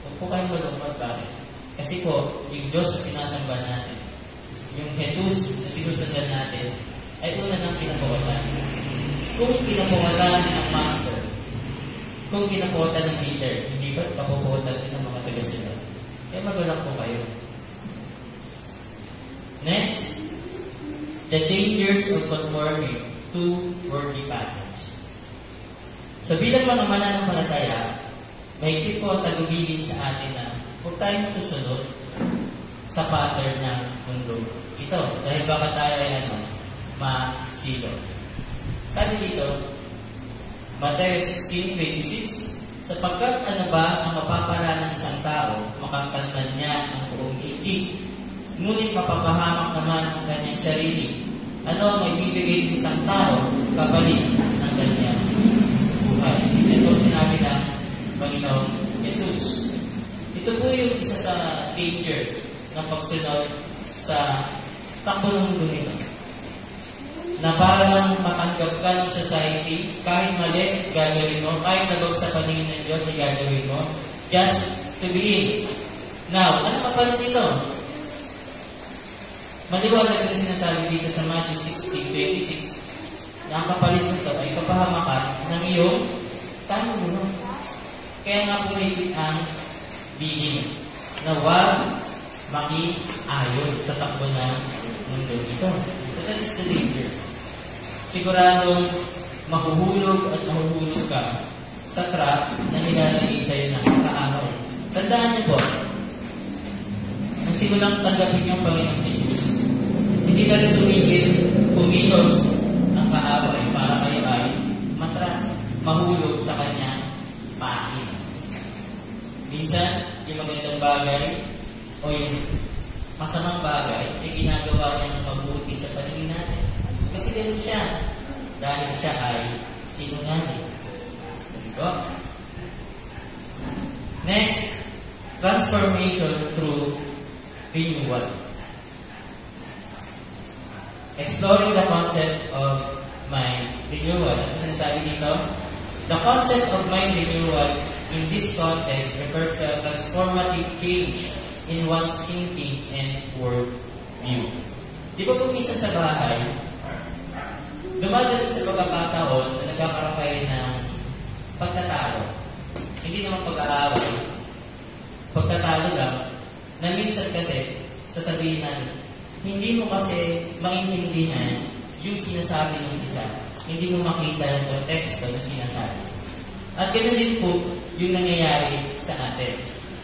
huwag po kayong malungkot. Bakit? Kasi po, yung Diyos na sinasamba natin, yung Jesus na sinusundan natin, ay una ng pinapukutan. Kung pinapukutan ng master, kung pinapukutan ng leader, hindi ba kapukutan din ng mga taga-sila? Kaya magulang po kayo. Next, the dangers of conforming to worldly patterns. So bilang mga mananampalataya, may tip po ang tagubilin sa atin na huwag tayong susunod sa pattern ng mundo. Ito, dahil baka tayo ay masilo. Sabi dito, Matthew 16:26, sapagkat ano ba ang mapapala ng isang tao, makakantan niya ang buong daigdig, ngunit mapapahamak naman ang kanyang sarili. Ano ang may bibigay ng isang tao kapalit ng kanyang buhay? Ito sinabi ng Panginoong Jesus. Ito Ito po yung isa sa danger ng pagsunod sa takbo ng mundo nito. Na para lang matanggap ka ng society, kahit mali, gagawin mo, kahit nabag sa paningin ng Diyos, gagawin mo, just to be in. Now, ano kapalit nito? Maliwanag na sinasabi dito sa Matthew 16:26 na ang kapalit nito ay kapahamakan ng iyong tanong. Kaya nga po ang bilin na huwag maki-ayon sa takbo ng mundo ito. So that is the danger. Siguradong mahuhulog at mahuhulog ka sa trap na nilalagay sa'yo ng kaaway. Tandaan niyo po, ang simulang tanggapin yung Panginoong Jesus, hindi na rin kumilos ang kaaway para kayo ay matrap, mahulog sa kanyang pahin. Minsan, yung magandang bagay o yung masamang bagay ay ginagawa niya ng mabuti sa paningin natin. Kasi ganun siya. Dahil siya ay sinungaling. Diba? Next, transformation through renewal. Exploring the concept of mind renewal. Ano sinasabi dito? The concept of mind renewal in this context refers to a transformative change in one's thinking and worldview. Di ba po minsan sa bahay, dumadating sa pagkakataon na nagkakaroon kayo ng pagtatalo. Hindi naman pag-aaway. Pagtatalo lang, na minsan kasi, sasabihin natin, hindi mo kasi maintindihan yung sinasabi ng isa. Hindi mo makita yung konteksto na sinasabi. At ganoon din po yung nangyayari sa atin.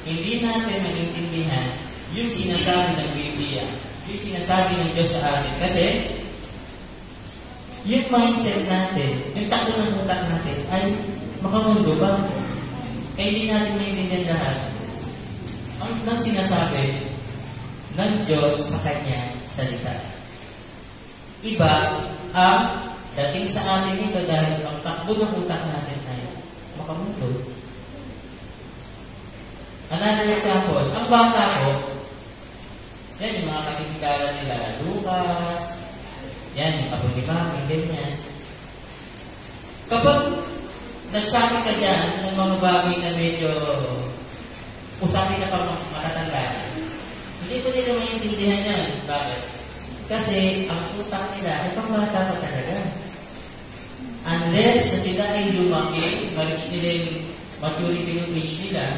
Hindi natin maintindihan yung sinasabi ng Biblia, yung sinasabi ng Diyos sa atin. Kasi, yung mindset natin, yung takbo ng utak natin, ay makamundo ba? Kaya hindi natin maintindihan lahat ang sinasabi ng Diyos sa kanyang salita. Iba ang dating sa atin ito dahil ang takbo ng utak natin ay makamundo. Another example, ang bata ko, yan yung mga kasinigalan nila, Lucas, yan, yung kapag ni Mami, ganyan. Kapag nagsabi ka dyan ng mga bagay na medyo usapin na pang matatanda, hindi ko nila maintindihan yan. Bakit? Kasi ang utak nila ay pang-bata pa talaga. Unless na sila ay lumaki, ma-reach nila yung maturity ng age nila,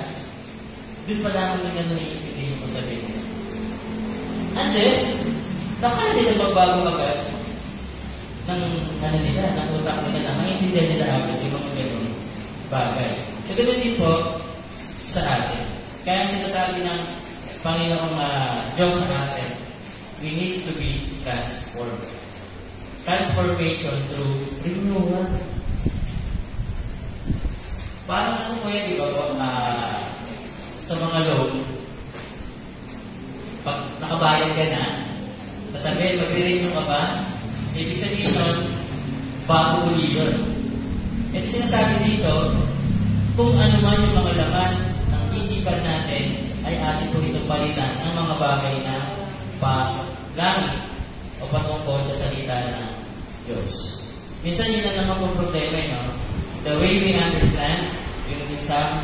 doon pa naman nila naiintindihan ko sabihin. Unless, nakala nila magbago agad ng nila, ng utak nila, na maintindihan nila agad yung mga ganun bagay. So, ganoon din po sa atin. Kaya sinasabi ng Panginoong Diyos sa atin, we need to be transformed. Transformation through renewal. Parang ano po yan, di ba po, sa mga loan, pag nakabayad ka na, sasabihin, mag-renew ka ba? Ibig sabihin nun, bago uli yun. Ito sinasabi dito, kung ano man yung mga laman ng isipan natin, ay atin po ito palitan ng mga bagay na pa-langit o patungkol sa salita ng Diyos. Minsan yun na naman kong problema, no? The way we understand yung isang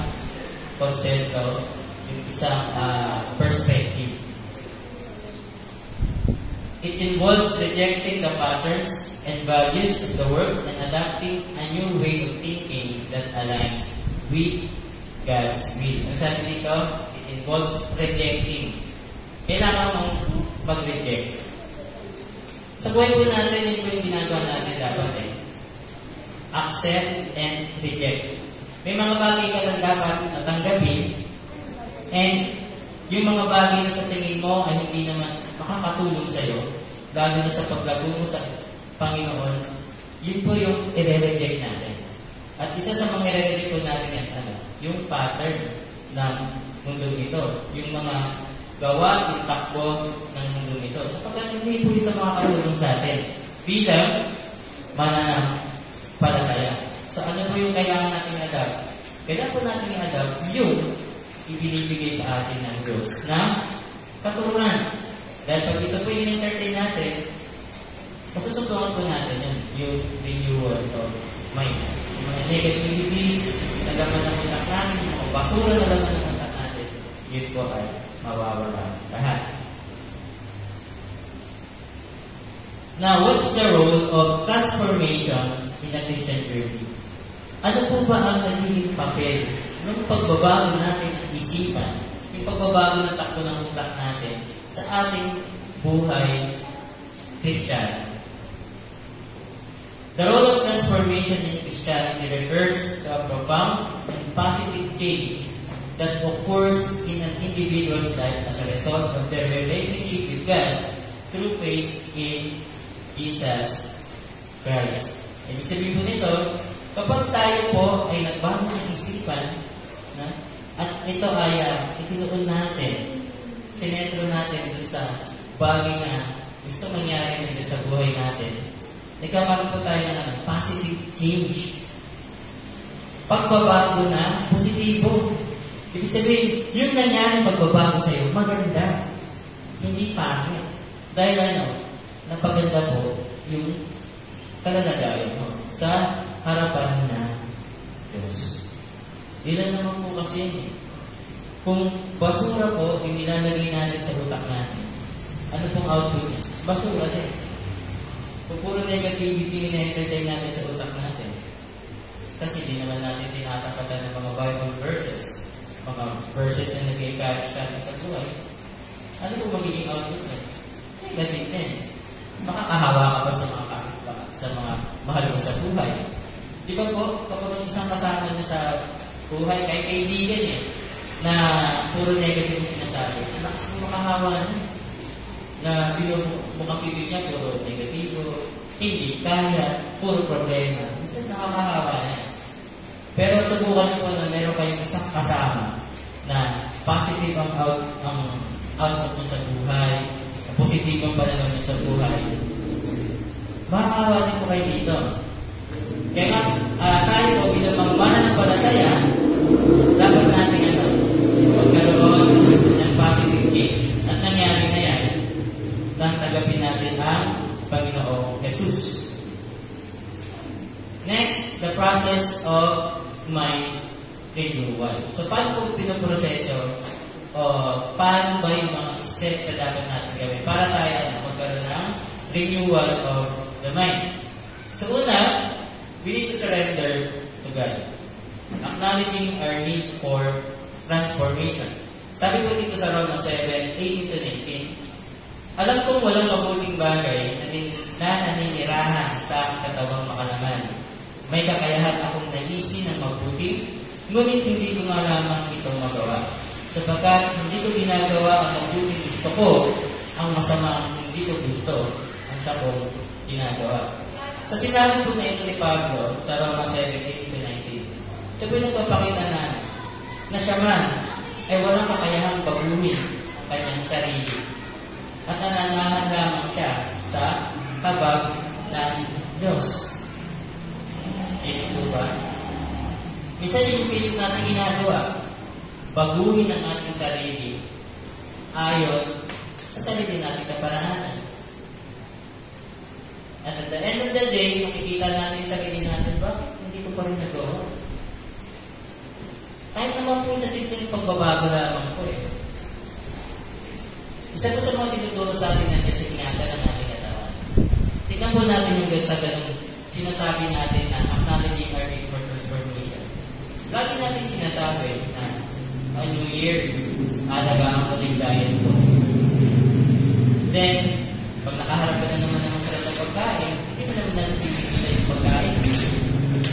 konsepto, yung isang perspective. It involves rejecting the patterns and values of the world and adapting a new way of thinking that aligns with God's will. Ang sabi dito, it involves rejecting. Kailangan mong mag-reject. Sa buhay po natin, yun po yung ginagawa natin dapat accept and reject. May mga bagay ka lang dapat natanggapin and yung mga bagay na sa tingin mo ay hindi naman makakatulong sa'yo, lalo na sa paglago mo sa Panginoon, yun po yung i-reject natin. At isa sa mga i-reject po natin yung pattern ng mundo ito. Yung mga gawa, yung takbo ng mundo ito. Sapagkat hindi po ito makakatulong sa atin bilang mananampalataya. So ano po yung kailangan natin i-adapt? Kailangan po natin i-adapt yung ibinibigay sa atin ng Diyos na katuruan. Dahil pag ito po yung entertain natin, masusuntukan po natin yung renewal of mind. Yung mga negativities, na laman ng utak natin, yung mga basura na laman ng utak natin, yun po ay mawawala lahat. Now, what's the role of transformation in a Christian journey? Ano po ba ang naging papel ng pagbabago natin ng isipan, yung pagbabago ng takbo ng utak natin sa ating buhay Christian? The role of transformation in Christianity refers to a profound and positive change that occurs in an individual's life as a result of their relationship with God through faith in Jesus Christ. Ibig sabihin po nito, kapag tayo po ay nagbago ng isipan, at ito ay itinuon natin, sinentro natin doon sa bagay na gusto mangyari nito sa buhay natin, nagkakaroon po tayo ng positive change. Pagbabago na, positibo. Ibig sabihin, yung nangyari pagbabago sa iyo, maganda. Hindi pangit. Dahil napaganda po yung kalalagayan mo sa harapan na Diyos. Ilan naman po kasi yun. Kung basura po yung nilalagay natin sa utak natin, ano pong output niya? Basura din. Kung puro negativity na-entertain natin sa utak natin, kasi di naman natin tinatapatan ng mga Bible verses, mga verses na nag-i-encourage sa atin sa buhay, ano po magiging output niya? Negative din. Makakahawa ka ba sa mga mahal mo sa buhay? Di ba po, kapag isang kasama niya sa buhay, kahit kaibigan na puro negative yung sinasabi, lakas mo makahawa na. Na mukhang pibig niya, puro negatibo, hindi kaya, puro problema. Kasi nakakahawa na. Pero subukan niyo po na meron kayong isang kasama na positive ang output mo sa buhay, positive ang pananaw niyo sa buhay. Makakahawa din po kayo dito. Kaya tayo po bilang mga mananampalataya, dapat natin magkaroon ng positive change. At nangyari na yan, nang tagapin natin ang Panginoong Jesus. Next, the process of mind renewal. So, paano po pinoproseso o paano ba yung mga steps na dapat natin gawin para tayo magkaroon ng renewal of the mind? So, una, we need to surrender to God. Acknowledging our need for transformation. Sabi ko dito sa Roma 7:18-19, alam kong walang mabuting bagay na naninirahan sa aking katawang makalaman. May kakayahan akong naisin ng mabuti, ngunit hindi ko nga lamang itong magawa. Sapagkat hindi ko ginagawa ang mabuting gusto ko, ang masama ang hindi ko gusto, ang siya kong ginagawa. Sa sinabi po na ito ni Pablo sa Roma 7:18-19, ito po nagpapakita na siya man ay walang kakayahang baguhin ang kanyang sarili at nananahan lamang siya sa habag ng Diyos. Ito po ba? Minsan yung pilit natin ginagawa, baguhin ang ating sarili ayon sa sarili natin kaparaanan. At at the end of the day, makikita natin yung sarili natin, bakit hindi ko pa rin nagawa? Kahit naman po sa simpleng pagbabago lamang po Isa po sa mga tinuturo sa atin ng kasi ingatan ng ating katawan. Tingnan po natin yung sa ganung sinasabi natin na acknowledging our need for transformation. Lagi natin sinasabi na a new year, alagaan ko rin diet ko. Then, pag nakaharap ka na naman ng masarap na pagkain, hindi mo naman natin pipigilan yung pagkain.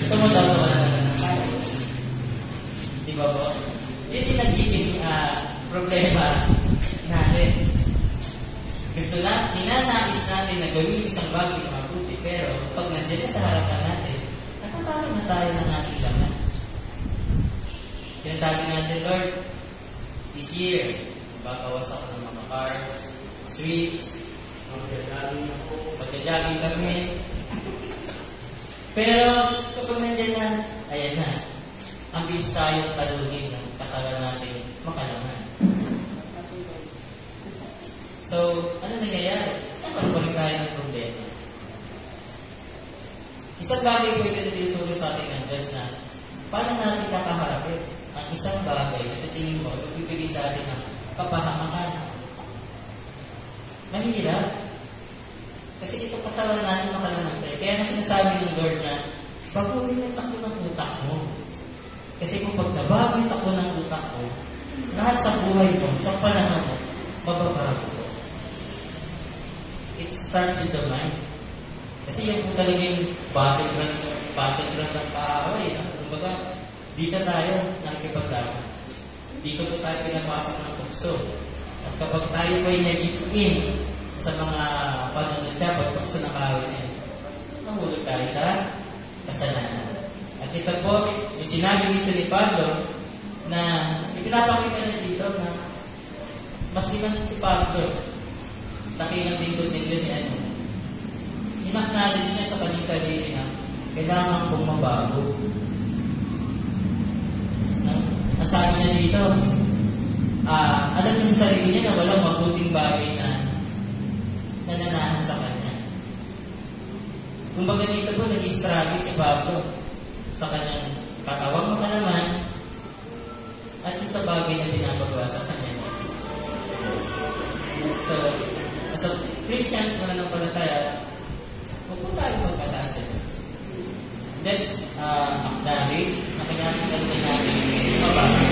Tumutawa ka na naman ng kain. Di ba po? Yun yung nagiging problema natin. Gusto na, ninanais natin na gawin isang bagay na mabuti, pero pag nandiyan sa harapan natin, nakatarang na tayo ng ating laman. Sinasabi natin, Lord, this year, babawas ako ng mga carbs, sweets, magja-jogging kami. Pero kapag nandiyan na, ayan na, ang bilis tayong talunin ng katawan natin. Isang bagay po ito na tinuturo sa atin ng Diyos na paano natin kakaharapin ang isang bagay na sa tingin mo, magbibigay sa atin ng kapahamakan. Mahirap. Kasi ito katawan natin makalamantay. Kaya na sinasabi ng Lord na, baguhin yung takbo ng utak mo. Kasi kung pag nabago yung takbo ng utak mo, lahat sa buhay mo, sa panahon mo, mababago ko. It starts with the mind. Kasi yan po talaga yung battleground ng kaaway. Kumbaga, dito tayo nakikipaglaban. Dito po tayo pinapasok ng tukso. At kapag tayo po ay nag-in sa mga panunod pagtukso ng kaaway na yun, mahulog tayo sa kasalanan. At ito po, yung sinabi dito ni Pablo, na ipinapakita niya dito na mas ginamit si Pablo, takinang lingkod ng Diyos si ano, in-acknowledge niya sa kanyang sarili na kailangan kong mabago. Ang sabi niya dito, alam niya sa sarili niya na walang mabuting bagay na nananahan sa kanya. Kumbaga dito po, nag-struggle si Pablo sa kanyang katawang makalaman at yung sa bagay na pinapagawa sa kanya. So, as a Christians na nanampalataya, huwag po tayo magpataas sa Diyos. That's acknowledge na kailangan natin mabago.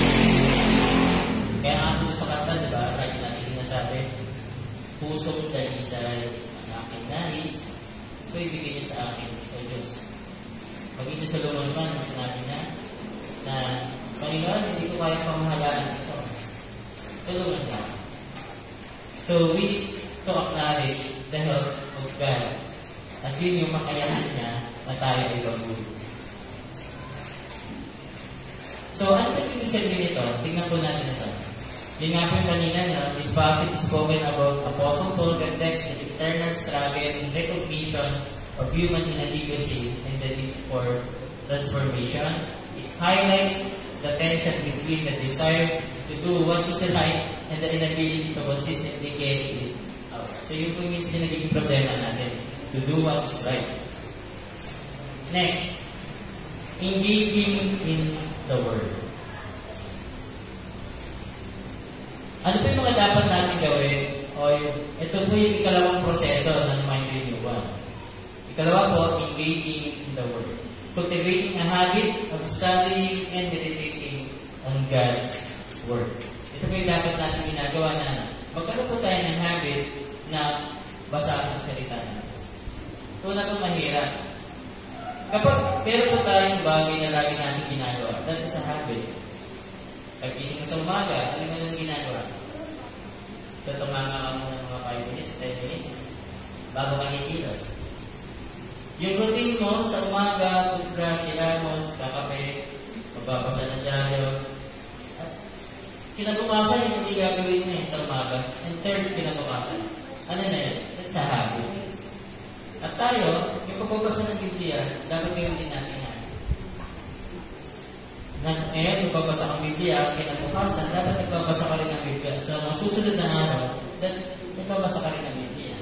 Kaya nga po sa kanta, diba, lagi natin sinasabi, pusong dalisay ang aking nais, ito ibigay niyo sa akin, o Diyos. Pag-isa sa lumaman, sinabi niya, na Panginoon, hindi ko kaya pamahalaan ito. Tulungan niya. So, we need to acknowledge the help of God. At yun yung makayahan niya na tayo ay baguhin. So, ano ba yung sabihin nito? Tingnan po natin ito. Yung nga po yung kanina, this passage is spoken about Apostle Paul context the eternal struggle and recognition of human inadequacy and the need for transformation. It highlights the tension between the desire to do what is right and the inability to consistently carry it out. So yun po yung nagiging problema natin, to do what is right. Next, engaging in the Word. Ano po yung mga dapat natin gawin? O ito po yung ikalawang proseso ng mind renewal. Ikalawa po, engaging in the Word. Cultivating a habit of studying and meditating on God's Word. Ito po yung dapat natin ginagawa na magkaroon po tayo ng habit na basahin ang salita natin. Ito na itong mahirap. Kapag meron po tayong bagay na lagi natin ginagawa, that is a habit. Pag-ising sa umaga, ano naman yung ginagawa? Tutumanga ka muna ng mga 5 minutes, 10 minutes, bago ka hikilos. Yung routine mo sa umaga, toothbrush, hilamos, kakape, magbabasa ng dyaryo. Kinabukasan, yung hindi gagawin mo sa umaga. And third, kinabukasan. Ano na yan? It's a habit. At tayo, yung pagbabasa ng Biblia, dapat gawin din natin yan. Ngayon, yung pagbabasa ng Biblia, kinabukasan, dapat nagbabasa ka rin ng Biblia. At sa mga susunod na araw, nagbabasa ka rin ng Biblia.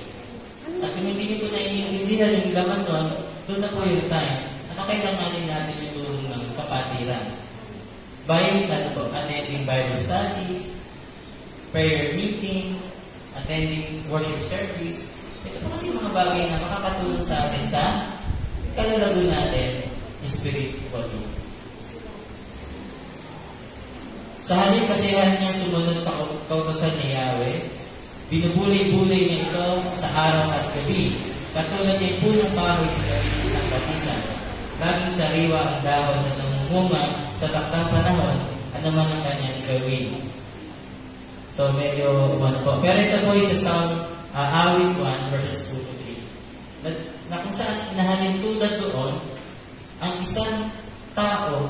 At kung hindi nyo po naiintindihan yung laman doon, doon na po yung time. Ano kailanganin natin yung tulong ng kapatiran? By attending Bible studies, prayer meeting, attending worship service. Ito po kasi mga bagay na makakatulong sa atin sa kalalago natin spiritually. Sa halip kasihan niyang sumunod sa kautosan ni Yahweh, binubulay-bulay niya ito sa araw at gabi. Katulad niya punong kahoy sa gabi ng isang batisan. Laging sariwa ang dahon na namumunga sa taktang panahon, ano man ang kanyang gawin. So, medyo umano po. Pero ito po yung sa awit 1 verses 2 to 3. Na kung saan nahalin tulad doon, ang isang tao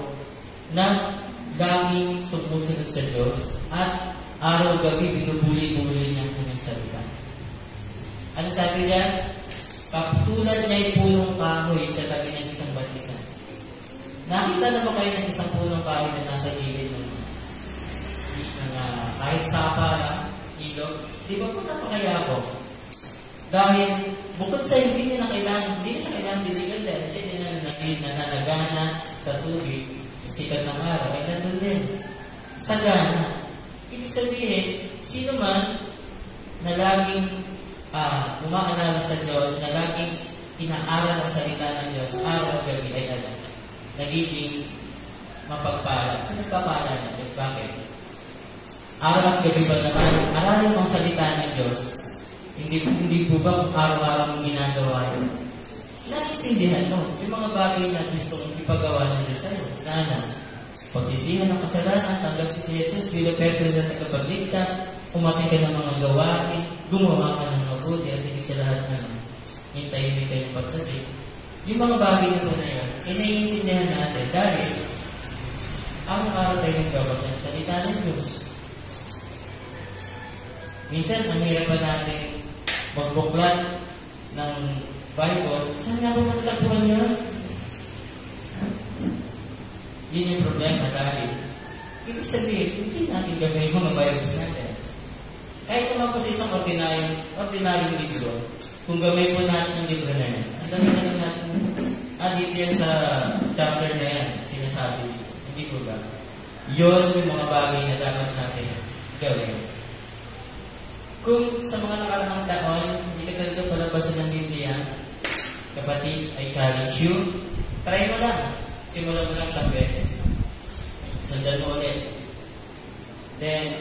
na laging sumusunod sa Diyos at araw-gabi binubuli-buli niya ang kanyang salita. Ano sabi niya? Katulad niya ay punong kahoy sa tabi ng isang batisan. Nakita na ba kayo ng isang punong kahoy na nasa gilid ng kahit sapa lang, ilog? Di ba po napakayabong? Dahil bukod sa hindi niya na kailangan, hindi siya kailangan diligan dahil siya nananagana sa tubig, sikat ng araw, ay nandun din. Sagana. Ibig sabihin, sino man na laging umaalala sa Diyos, na laging inaaral ang salita ng Diyos, araw at gabi ay nagiging mapagpala. Nagpapala ng Diyos. Bakit? Araw at gabi ba naman, aralin mo ang salita ng Diyos, hindi po ba araw-araw mong ginagawa yun? Naiintindihan mo yung mga bagay na gusto mong ipagawa ng Diyos sa'yo. Pagsisihan ng kasalanan, tanggap si Jesus bilang person na tagapagligtas, umating ka ng mga gawain, gumawa ka ng mabuti, at hindi sa lahat na hintayin yung pagdating. Yung mga bagay na po na yun, naiintindihan natin dahil araw-araw tayo nagbawas ng salita ng Diyos. Minsan, ang hirap pa natin magbuklat ng Bible. Saan nga ba matagpuan yun? Yun yung problema dahil ibig sabihin, hindi natin gawin yung mga Bibles natin. Kahit naman po sa isang ordinaryong libro, kung gawin po natin yung libro na yan, ang dami na lang natin, dito yan sa chapter na yan, sinasabi, hindi po ba? Yun yung mga bagay na dapat natin gawin. Kung sa mga nakaraang taon, hindi ka talaga palabasan ng Biblia, kapatid, I challenge you, try mo lang. Simulan mo lang sa beses. Sundan mo ulit. Then,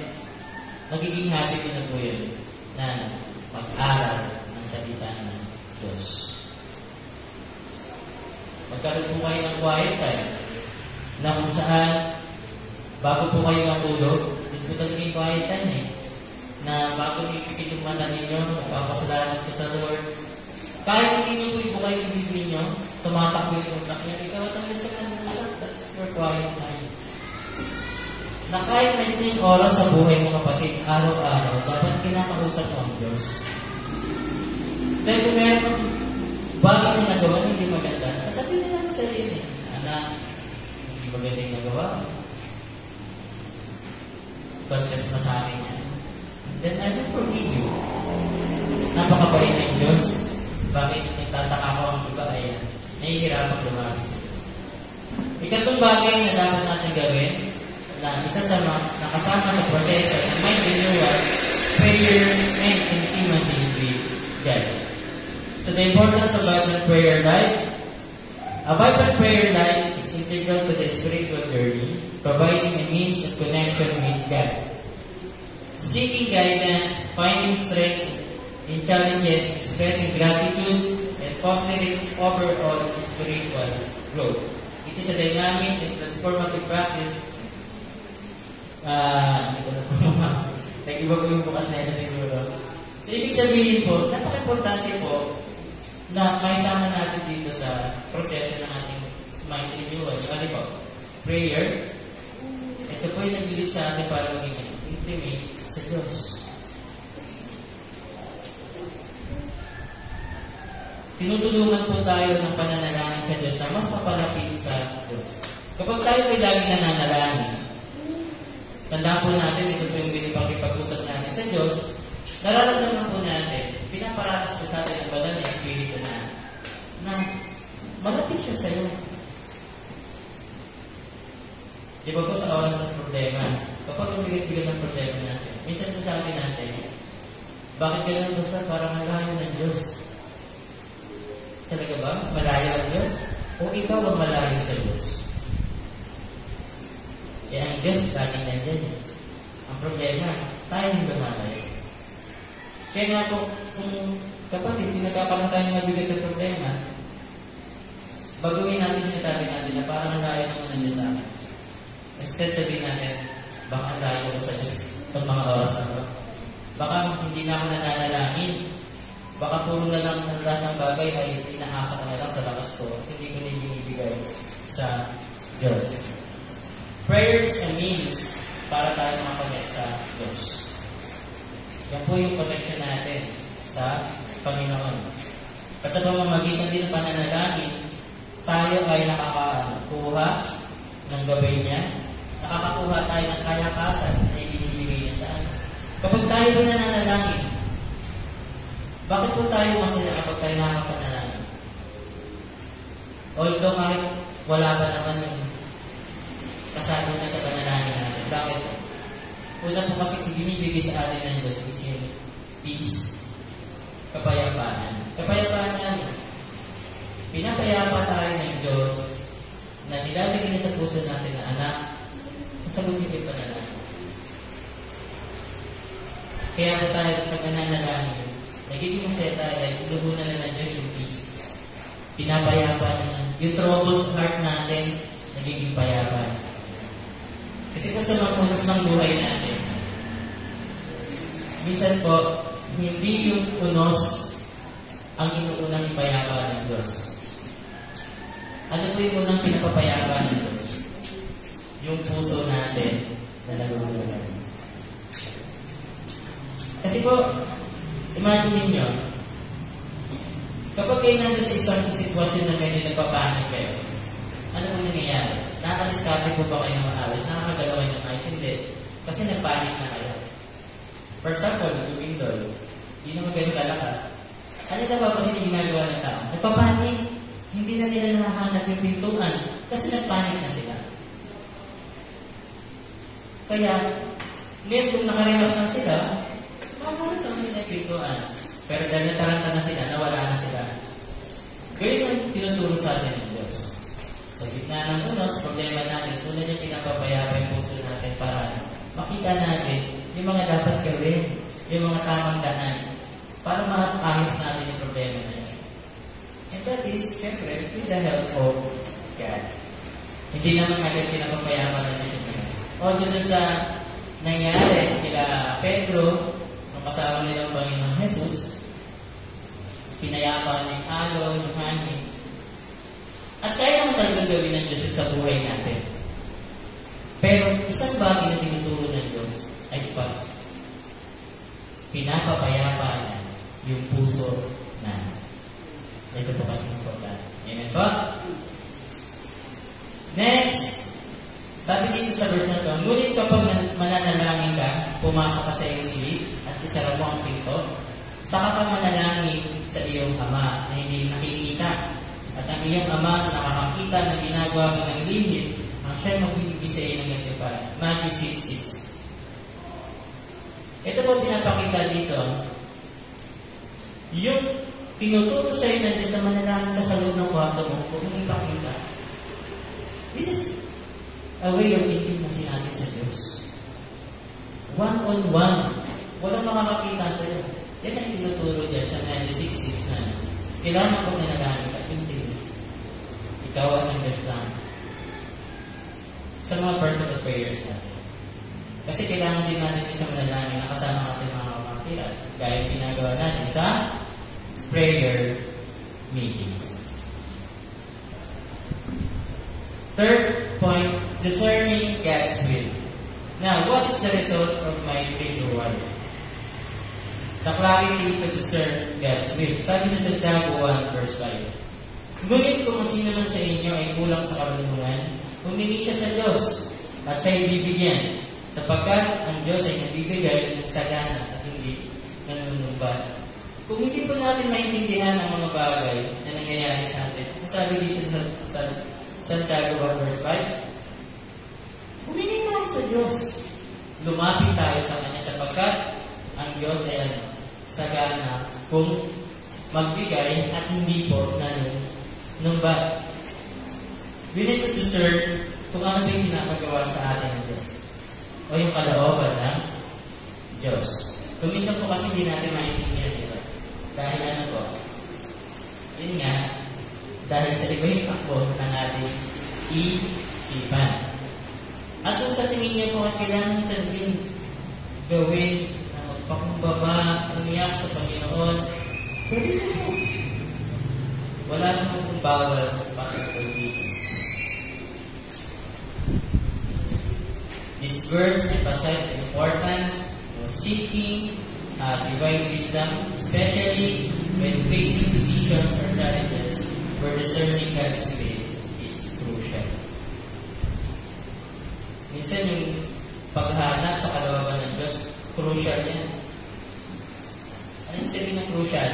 magiging happy din na po yun na mag-aral ng salita ng Diyos. Magkaroon po kayo ng quiet time na kung saan bago po kayo matulog, dito po talaga yung quiet time na bago ipikit yung mata ninyo, napapasalamat ko sa Lord. Kahit hindi nyo po ibuka yung bibig nyo, tumatakbo yung utak nyo, ikaw at ang gusto ng utak, that's your quiet time. Na kahit na yung oras sa buhay mo kapatid, araw-araw, dapat kinakausap mo ang Diyos. Dahil kung meron bagay na nagawa na hindi maganda, sasabihin na lang sa sarili, anak, hindi maganda yung nagawa. Confess na sa akin yan. Then I will forgive you. Napakabait ng Diyos. Bakit nagtataka ko ang iba ay nahihirapan lumaki sa Diyos. Ikatlong bagay na dapat natin gawin na isa sa nakasama sa proseso ng mind renewal, prayer and intimacy with God. So the importance of vibrant prayer life. A vibrant prayer life is integral to the spiritual journey, providing a means of connection with God. Seeking guidance, finding strength in challenges, expressing gratitude, and fostering overall spiritual growth. It is a dynamic and transformative practice. Hindi ko na po nag-iba ko yung bukas na ito siguro. So, ibig sabihin po, napaka-importante po na maisama natin dito sa proseso ng ating mind renewal. Yung ano po, prayer. Ito po yung nag-lead sa atin para maging intimate sa Diyos. Tinutulungan po tayo ng pananalangin sa Diyos na mas mapalapit sa Diyos. Kapag tayo ay laging nananalangin, tandaan po natin, ito po yung binipag-ipag-usap natin sa Diyos, nararamdaman po natin, pinaparatas po sa atin ang banal na Espiritu na malapit siya sa iyo. Di ba po sa oras ng problema, kapag umigat-bigat ng problema natin, minsan po sabi natin, bakit ganun basta parang malayo ng Diyos? Talaga ba? Malayo ang Diyos? O ikaw ang malayo sa Diyos? Kaya ang Diyos laging nandiyan. Ang problema, tayo hindi lumalayo. Kaya nga po, kung kapatid, hindi nagkakaroon tayong mabigat na problema, baguhin natin sinasabi natin na parang malayo naman ang Diyos sa akin. Instead sabihin natin, baka ang layo ko sa Diyos itong mga oras na ito. Baka hindi na ako nananalangin. Baka puro na lang ng lahat ng bagay ay inaasa ko na lang sa lakas ko at hindi ko na ibigay sa Diyos. Prayer is a means para tayo makakonect sa Diyos. Yan po yung connection natin sa Panginoon. At sa pamamagitan din ng pananalangin, tayo ay nakakakuha ng gabay niya, nakakakuha tayo ng kalakasan na ibinibigay niya sa atin. Kapag tayo ay nananalangin, bakit po tayo masaya kapag tayo nakapanalangin? Although kahit wala pa naman yung kasama na sa panalangin natin. Bakit? Una po kasi binibigay sa atin ng Diyos is yung peace, kapayapaan. Kapayapaan namin. Pinapayapa tayo ng Diyos na nilalagay na sa puso natin na anak, sasagutin yung panalangin. Kaya po tayo pag nananalangin, nagiging masaya tayo dahil inubunan na ng Diyos yung peace. Pinapayapa na yung troubled heart natin, nagiging payapa. Kasi kung sa mga unos ng buhay natin, minsan po, hindi yung unos ang inuunang ipayapa ng Diyos. Ano po yung unang pinapapayapa ng Diyos? Yung puso natin na naguguluhan. Kasi po, imagine niyo, kapag kayo nandun sa isang sitwasyon na medyo nagpapanik kayo, ano po nangyayari? Nakakadiskarte po ba kayo ng maayos? Nakakagalaw kayo ng maayos? Hindi. Kasi nagpanik na kayo. For example, yung window, hindi naman kayo lalakas. Ano na ba kasi yung ginagawa ng tao? Nagpapanik. Hindi na nila nakahanap yung pintuan kasi nagpanik na sila. Kaya, ngayon kung nakarelax na sila, makakarap lang nila yung pintuan. Pero dahil nataranta na sila, nawala na sila. Ganyan ang tinutulong sa atin ng Diyos. Sa gitna ng unos, problema natin, una niya pinapapayapa yung puso natin para makita natin yung mga dapat gawin, yung mga tamang daan, para maayos natin yung problema na yun. And that is, siyempre, with the help of God. Hindi naman agad pinapapayapa natin yung Diyos. Although sa nangyari kila Pedro, nung kasama nila ang Panginoon Jesus, pinayapa niya yung alaw, yung hangin. At kaya naman talagang gawin ng Diyos sa buhay natin. Pero isang bagay na tinuturo ng Diyos ay pinapapayapa niya yung puso natin. Ito po kasi important. Amen ba? Next, sabi dito sa verse na ito, ngunit kapag mananalangin ka, pumasok ka sa iyong silid at isara mo ang pinto, saka ka manalangin sa iyong Ama na hindi nakikita. At ang iyong Ama na nakakakita na ginagawa mo ng lihim, ang siya'y magbibigay sa iyo ng gantimpala. Matthew 6:6. Ito po pinapakita dito, yung tinuturo sa iyo na Diyos na manalangin ka sa loob ng kwarto mo, kung hindi pakita. This is a way of intimacy natin sa Diyos. One-on-one. Walang makakakita sa iyo. Yan ang tinuturo dyan sa Matthew 6:6 na kailangan ko nanalangin ka, hindi. Ikaw at ang Diyos lang. Sa mga personal prayers natin. Kasi kailangan din natin isang manalangin na kasama natin mga kapatiran. Gaya ginagawa natin sa prayer meeting. Third point, discerning God's will. Now, what is the result of my prayer word? The clarity to discern God's will. Sabi sa Santiago 1 verse 5. Ngunit kung sino man sa inyo ay kulang sa karunungan, humingi siya sa Diyos at siya'y bibigyan, sapagkat ang Diyos ay nagbibigay ng sagana at hindi nanunumbat. Kung hindi po natin maintindihan ang mga bagay na nangyayari sa atin, sabi dito sa Santiago 1 verse 5, humingi tayo sa Diyos. Lumapit tayo sa Kanya sapagkat ang Diyos ay sagana kung magbigay at hindi po nanunumbat. We need to discern kung ano ba yung pinapagawa sa atin ng Diyos o yung kalooban ng Diyos. Kung minsan po kasi hindi natin maintindihan ito. Dahil ano po? Yun nga, dahil sa iba yung takbo ng ating isipan. At kung sa tingin niyo po at kailangan natin gawin na magpakumbaba, umiyak sa Panginoon, pwede na po. Wala naman kung bawal para pwede. This verse emphasizes the importance of seeking divine wisdom, especially when facing decisions or challenges where discerning God's will is crucial. Minsan yung paghahanap sa kalooban ng Diyos, crucial yan. Ano yung sabihin ng crucial?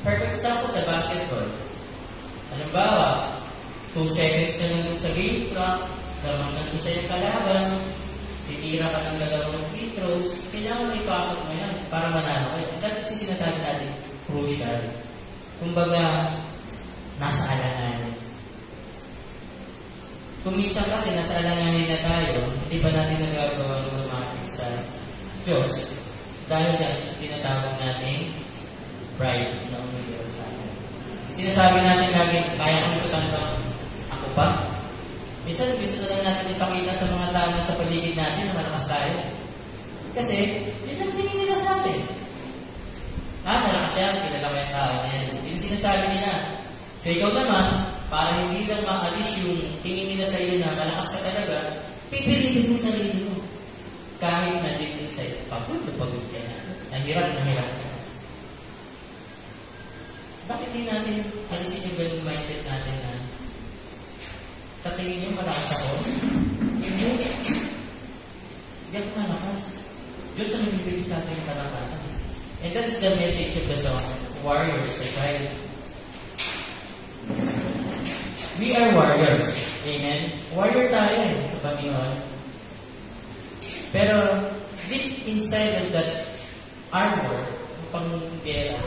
Perfect example sa basketball. Halimbawa, 2 seconds na lang sa game clock, lamang ng isa yung kalaban, titira ka ng 2 free throws, kailangan may pasok mo yan para manalo kayo. Dahil kasi sinasabi natin, crucial. Kumbaga, nasa alanganin. Kung minsan kasi nasa alanganin na tayo, hindi pa natin nagagawa ng lumapit sa Diyos dahil yan sa tinatawag natin pride na umiiral sa atin. Sinasabi natin lagi, kaya kami sa tanto, ako pa? Minsan, gusto na lang natin ipakita sa mga tao sa paligid natin na malakas tayo. Kasi, yun ang tingin nila sa atin. Malakas yan, kilala ko yung tao na yan. Yun sinasabi nila. So, ikaw naman, para hindi lang maalis yung tingin nila sa iyo na malakas ka talaga, pipilitin mo sa sarili mo. Kahit na din sa'yo, pagod ka na. Nahirap ka. Bakit di natin alisin yung ganung mindset natin na sa tingin nyo malakas ako? Hindi. Hindi ako malakas. Diyos ang nagbibigay sa atin yung kalakasan. And that's the message of the song, Warriors. Right? We are warriors. Amen? Warrior tayo sa Panginoon. Pero deep inside of that armor, panggera,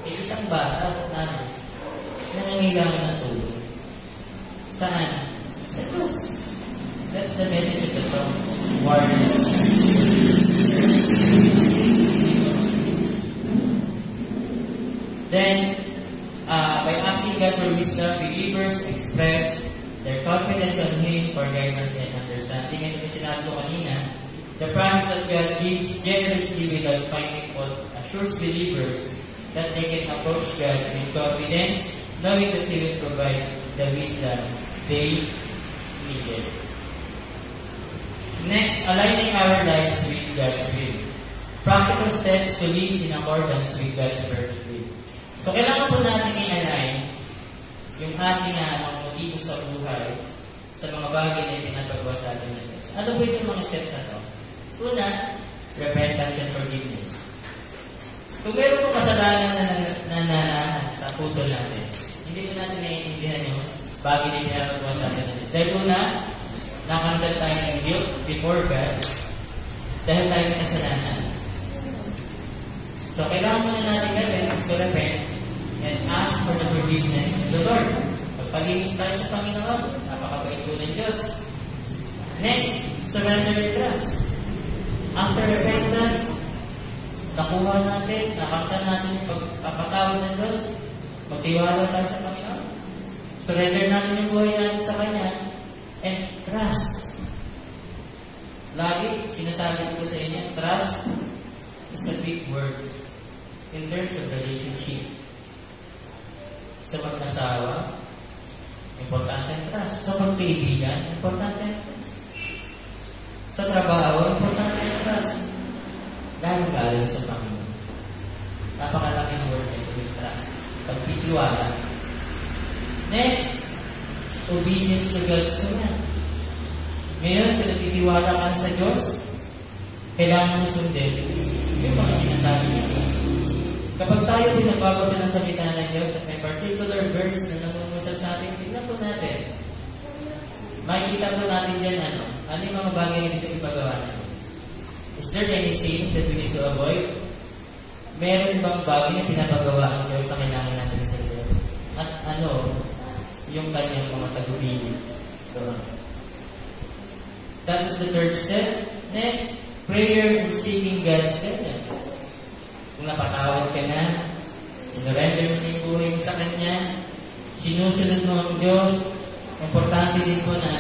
isang bata na nangangailangan ng tulong. Saan? Sa Diyos. That's the message of the song. Warriors. Then, by asking God for wisdom, believers express their confidence on Him for guidance and understanding. And yung sinabi ko kanina, the promise that God gives generously without finding fault assures believers that they can approach God with confidence, knowing that He will provide the wisdom they needed. Next, aligning our lives with God's will. Practical steps to live in accordance with God's perfect will. So, kailangan po natin i-align yung ating motibo sa buhay sa mga bagay na pinapagawa sa atin ng Diyos. Ano po itong mga steps na to? Una, repentance and forgiveness. Kung meron po kasalanan na nanahan sa puso natin, hindi po natin naiintindihan yung bagay na pinapagawa sa atin ng Diyos. Dahil una, nakandal tayo ng guilt before God dahil tayo may kasalanan. So, kailangan muna natin gawin is to repent and ask for the forgiveness of the Lord. Pagpalinis tayo sa Panginoon, napakabait po ng Diyos. Next, surrender and trust. After repentance, nakuha natin, nakakta natin yung pagpapatawad ng Diyos, magtiwala tayo sa Panginoon. Surrender natin yung buhay natin sa Kanya, and trust. Lagi, sinasabi ko sa inyo, trust is a big word in terms of relationship. Sa mag-asawa, importante ang trust. Sa pagkaibigan, importante ang trust. Sa trabaho, importante ang trust. Galing sa Panginoon. Napakalaki ng word ito yung trust. Pagtitiwala. Next, obedience to God's command. Ngayon, kung natitiwala ka sa Diyos, kailangan mo sundin yung mga sinasabi niya. Kapag tayo pinagbabasa ng salita ng Diyos at may particular verse na nangungusap sa atin, tignan po natin. Makikita po natin dyan ano yung mga bagay na gusto ipagawa ng Diyos. Is there any sin that we need to avoid? Meron bang bagay na pinapagawa ang Diyos na kailangan natin sa Diyos? At yung kanyang mga tagubilin. So, that is the third step. Next, prayer and seeking God's guidance. Kung napatawad ka na, sinurrender mo na yung buhay mo sa Kanya, sinusunod mo ang Diyos, importante din po na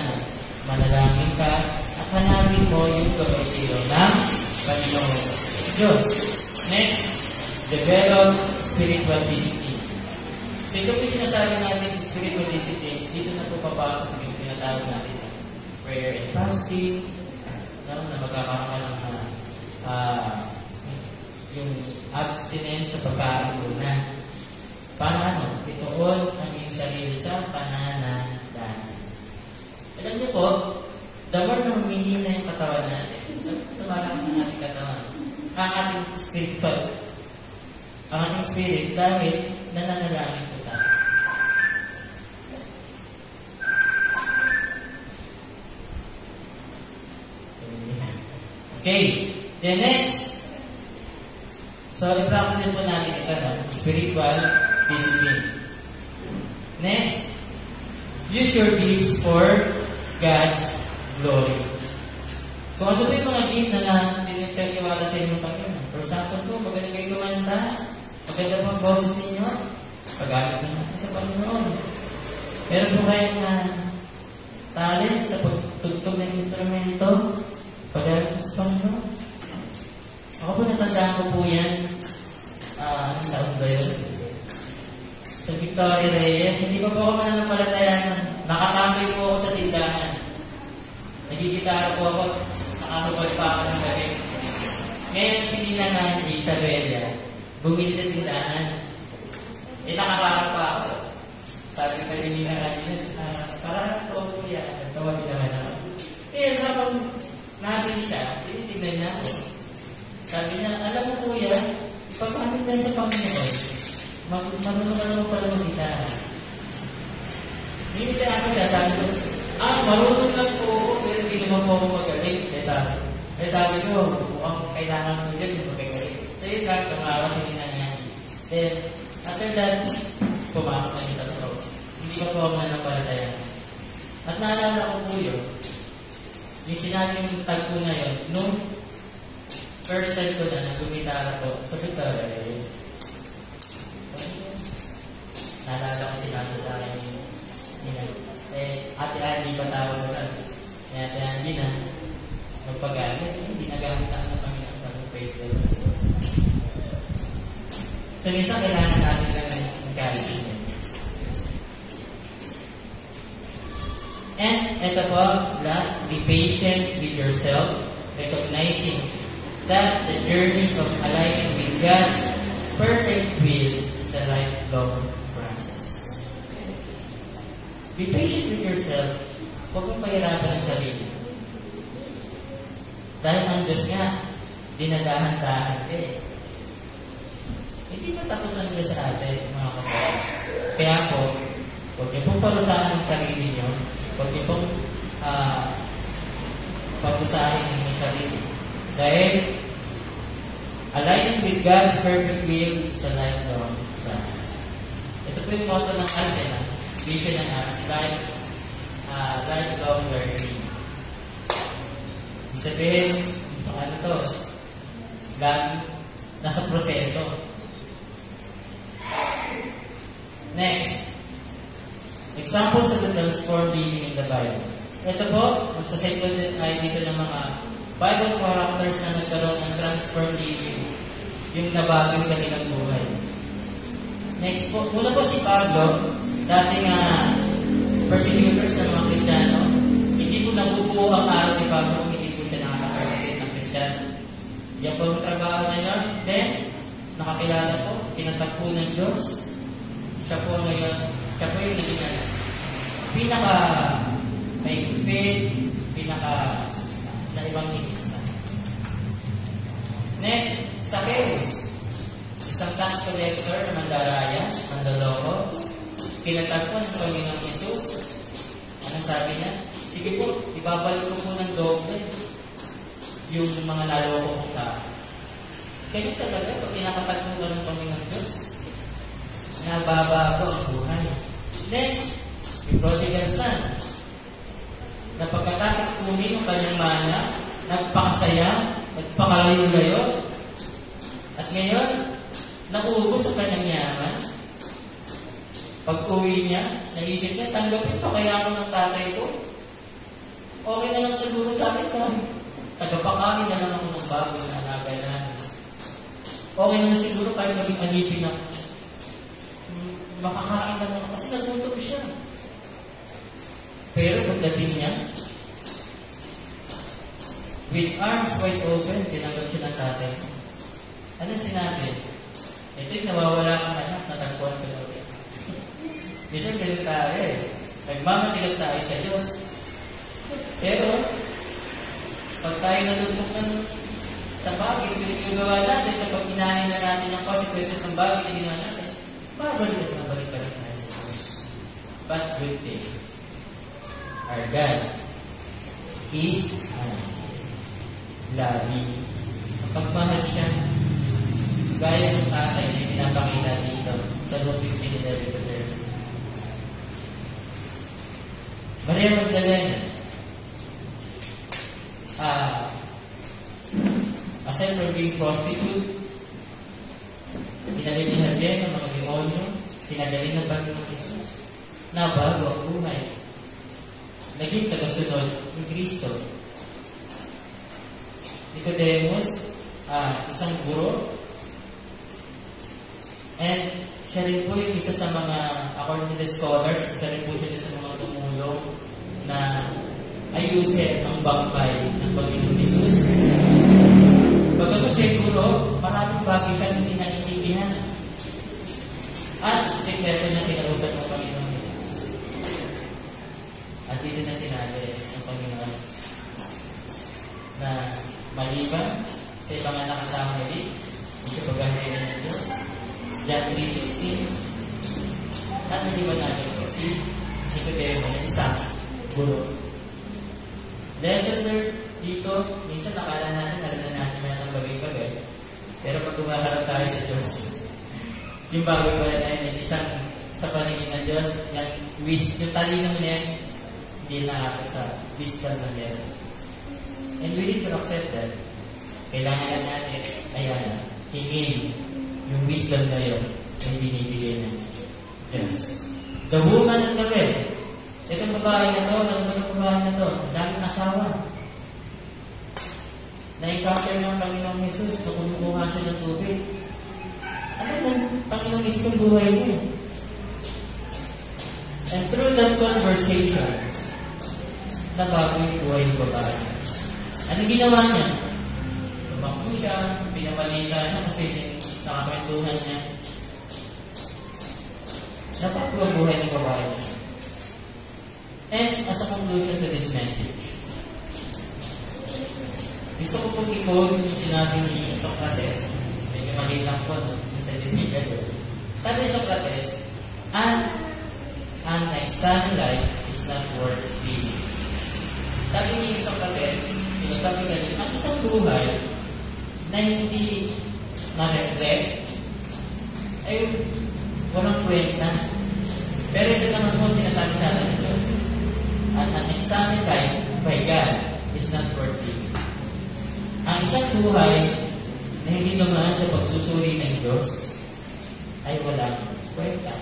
manalangin ka at hanapin mo yung kapatid ng Panginoon Diyos. Next, develop spiritual discipline. So ito po sinasabi natin, spiritual disciplines, dito na po papasok yung pinatawag natin. Prayer and fasting, na magkakaroon ka ng yung abstinence sa pagkain muna. Para ituon ang iyong sarili sa pananandaan. Alam niyo po, the more na humihina yung katawan natin, tumalakas ang ating katawan. Ang ating spirit dahil nananalangin po tayo. Okay. Then next. So, i-practice po natin ito, no? Spiritual discipline. Next. Use your gifts for God's glory. Kung ano po yung mga gift na tinitiwala sa inyo Panginoon. For example po, magaling kayo kumanta, maganda po ang boses ninyo, pag-alit na natin sa Panginoon. Meron po kayong talent sa pagtugtog ng instrumento, pag-alit po sa Panginoon. Ako po natandaan ko po yan, anong taon ba yun? Sa Victoria Reyes, hindi pa po ako mananampalataya. Nakatambay po ako sa tindahan. Nagigitara po ako, nakakabalik pa ako ng gabi. Ngayon, si Nina Nandy, Isabella, bumili sa tindahan. Nakakarap pa ako. Sabi ka rin Nina Nandy, parang ito po yan. Tawagin naman ako. Habang natin siya, tinitignan niya ako. Sabi niya, alam mo kuya, ipagpamit tayo sa Panginoon. Marunong ka naman pala mag-gitara. Hindi ako siya, sabi ko, marunong lang po ako, pero hindi naman po ako magaling. Kaya sabi ko, mukhang kailangan mo dyan yung magaling. So yun lang, tumawa si Nina Nandy. Then, after that, pumasok na kita ko. Hindi ko po ako nanampalataya. At naalala ko po yun, yung sinabi yung tagpo na yun, nung first time ko na nag-gumitara ko sa Victoria Reyes. Naalala ko sinabi sa akin Ate Andy pa tawag ko lang. Ate Andy na magpagalit, hindi nagamit ang Panginoon ng praise the Lord. So minsan kailangan natin lang ng encouragement. And ito po, last, be patient with yourself, recognizing that the journey of aligning with God's perfect will is a lifelong process. Be patient with yourself. Huwag mong pahirapan ang sarili. Dahil ang Diyos nga, dinadahan-dahan ka eh. Hindi pa tapos ang Diyos sa atin, mga kapatid. Kaya po, huwag niyo pong parusahan ang sarili niyo. Huwag niyo pong parusahin ang inyong sarili. Dahil, aligning with God's perfect will is a lifelong process. Ito po yung motto ng ALSE, vision ng ALSE, lifelong learning. Ibig sabihin, ano to? Nasa proseso. Next. Examples of the transformed living in the Bible. Ito po, magsasend ko din tayo dito ng mga Bible characters na nagkaroon ng transformed living, yung nabago yung kanilang buhay. Next po, muna po si Pablo, dating persecutors ng mga Kristiyano. Hindi po nabubuo ang araw ni Pablo kung hindi po siya nakaka-persecute ng Kristiyano. Yan po ang trabaho na yun. Then, nakakilala po, tinatagpo ng Diyos. Siya po ngayon, siya po yung naging pinaka mahigpit, pinaka na ibang nilista. Next, Zacchaeus. Isang tax collector na mandaraya, mandaloko. Pinatagpuan sa Panginoong Jesus. Anong sabi niya? Sige po, ibabalik ko po ng doble yung mga naloko kong tao. Kaya talaga, pag tinakapagpuan ng Panginoong Diyos, nababago ang buhay. Next, yung prodigal son. Na pagkatapos kunin ng kanyang mana, nagpakasaya, nagpakalayo-layo, at ngayon, nakuubos ang kanyang yaman. Pag-uwi niya, naisip niya, tanggapin pa kaya ako ng tatay ko. Okay na lang siguro sa akin ko. Tagapakain na lang ako ng baboy na alaga namin. Okay na lang siguro kahit maging alipin ako. Makakain na lang kasi nagutom siya. Pero pagdating niya, with arms wide open, tinanggap siya ng tatay. Anong sinabi? Ito yung nawawala kang anak, natagpuan ka na ulit. Minsan ganun tayo eh. Nagmamatigas tayo sa Diyos. Pero, pag tayo natutukan sa bagay, yung ginagawa natin, kapag inahin na natin ang consequences ng bagay na ginawa natin, babalik at nabalik pa rin tayo sa Diyos. But good thing, our God is loving. Pagmahal siya, gaya ng tatay na pinapakita dito sa Luke 15:11-13. Maria Magdalena, aside from being prostitute, pinalinihan din ng mga demonyo, pinadali ng Panginoong Jesus, na bago ang buhay. Naging tagasunod ni Kristo. Nicodemus, isang guro, and siya rin po yung isa sa mga, according to the scholars, isa rin po siya sa mga tumulong na ayusin ang bangkay ng Panginoong Jesus. Pagkakas siya guro, maraming bagay siya hindi naintindihan. At sikreto niya kinausap ng Panginoong Jesus. At dito na sinabi ng Panginoon na maliban sa ibang anak ng family, sa paghahirin ng Diyos, John 3:16, at maliban natin po si Nicodemo na isang guro. Lesson learned dito, minsan nakala natin, narinan natin na ng bagay-bagay, pero pag tumaharap tayo sa Diyos, yung bagay pala na yun, isang sa paningin ng Diyos, yung talino mo niya, hindi nakakit sa wisdom ng meron. And we need to accept that. Kailangan natin, hingin yung wisdom na yun na binibigay ng Diyos. The woman at the well. Itong babae na to, ang babae na to, ang daming asawa. Na-encounter ng Panginoong Jesus na kumukuha siya ng tubig. Ano ng Panginoong Jesus ang buhay niya? And through that conversation, nabago yung buhay ng babae. Ano ginawa niya? Tumakbo siya, pinabalita niya kasi nakakwentuhan niya. Nabago ang buhay ng babae niya. And as a conclusion to this message, gusto ko pong i-quote yung sinabi ni Socrates. Medyo maliit lang po sa discussion. Sabi ni Socrates, an unexamined life is not worth living. Sabi ni Socrates, sabi ganito, ang isang buhay na hindi na-reflect ay walang kwenta. Pero ito naman po sinasabi sa atin ng Diyos. An unexamined life by God is not worth living. Ang isang buhay na hindi dumaan sa pagsusuri ng Diyos ay walang kwenta.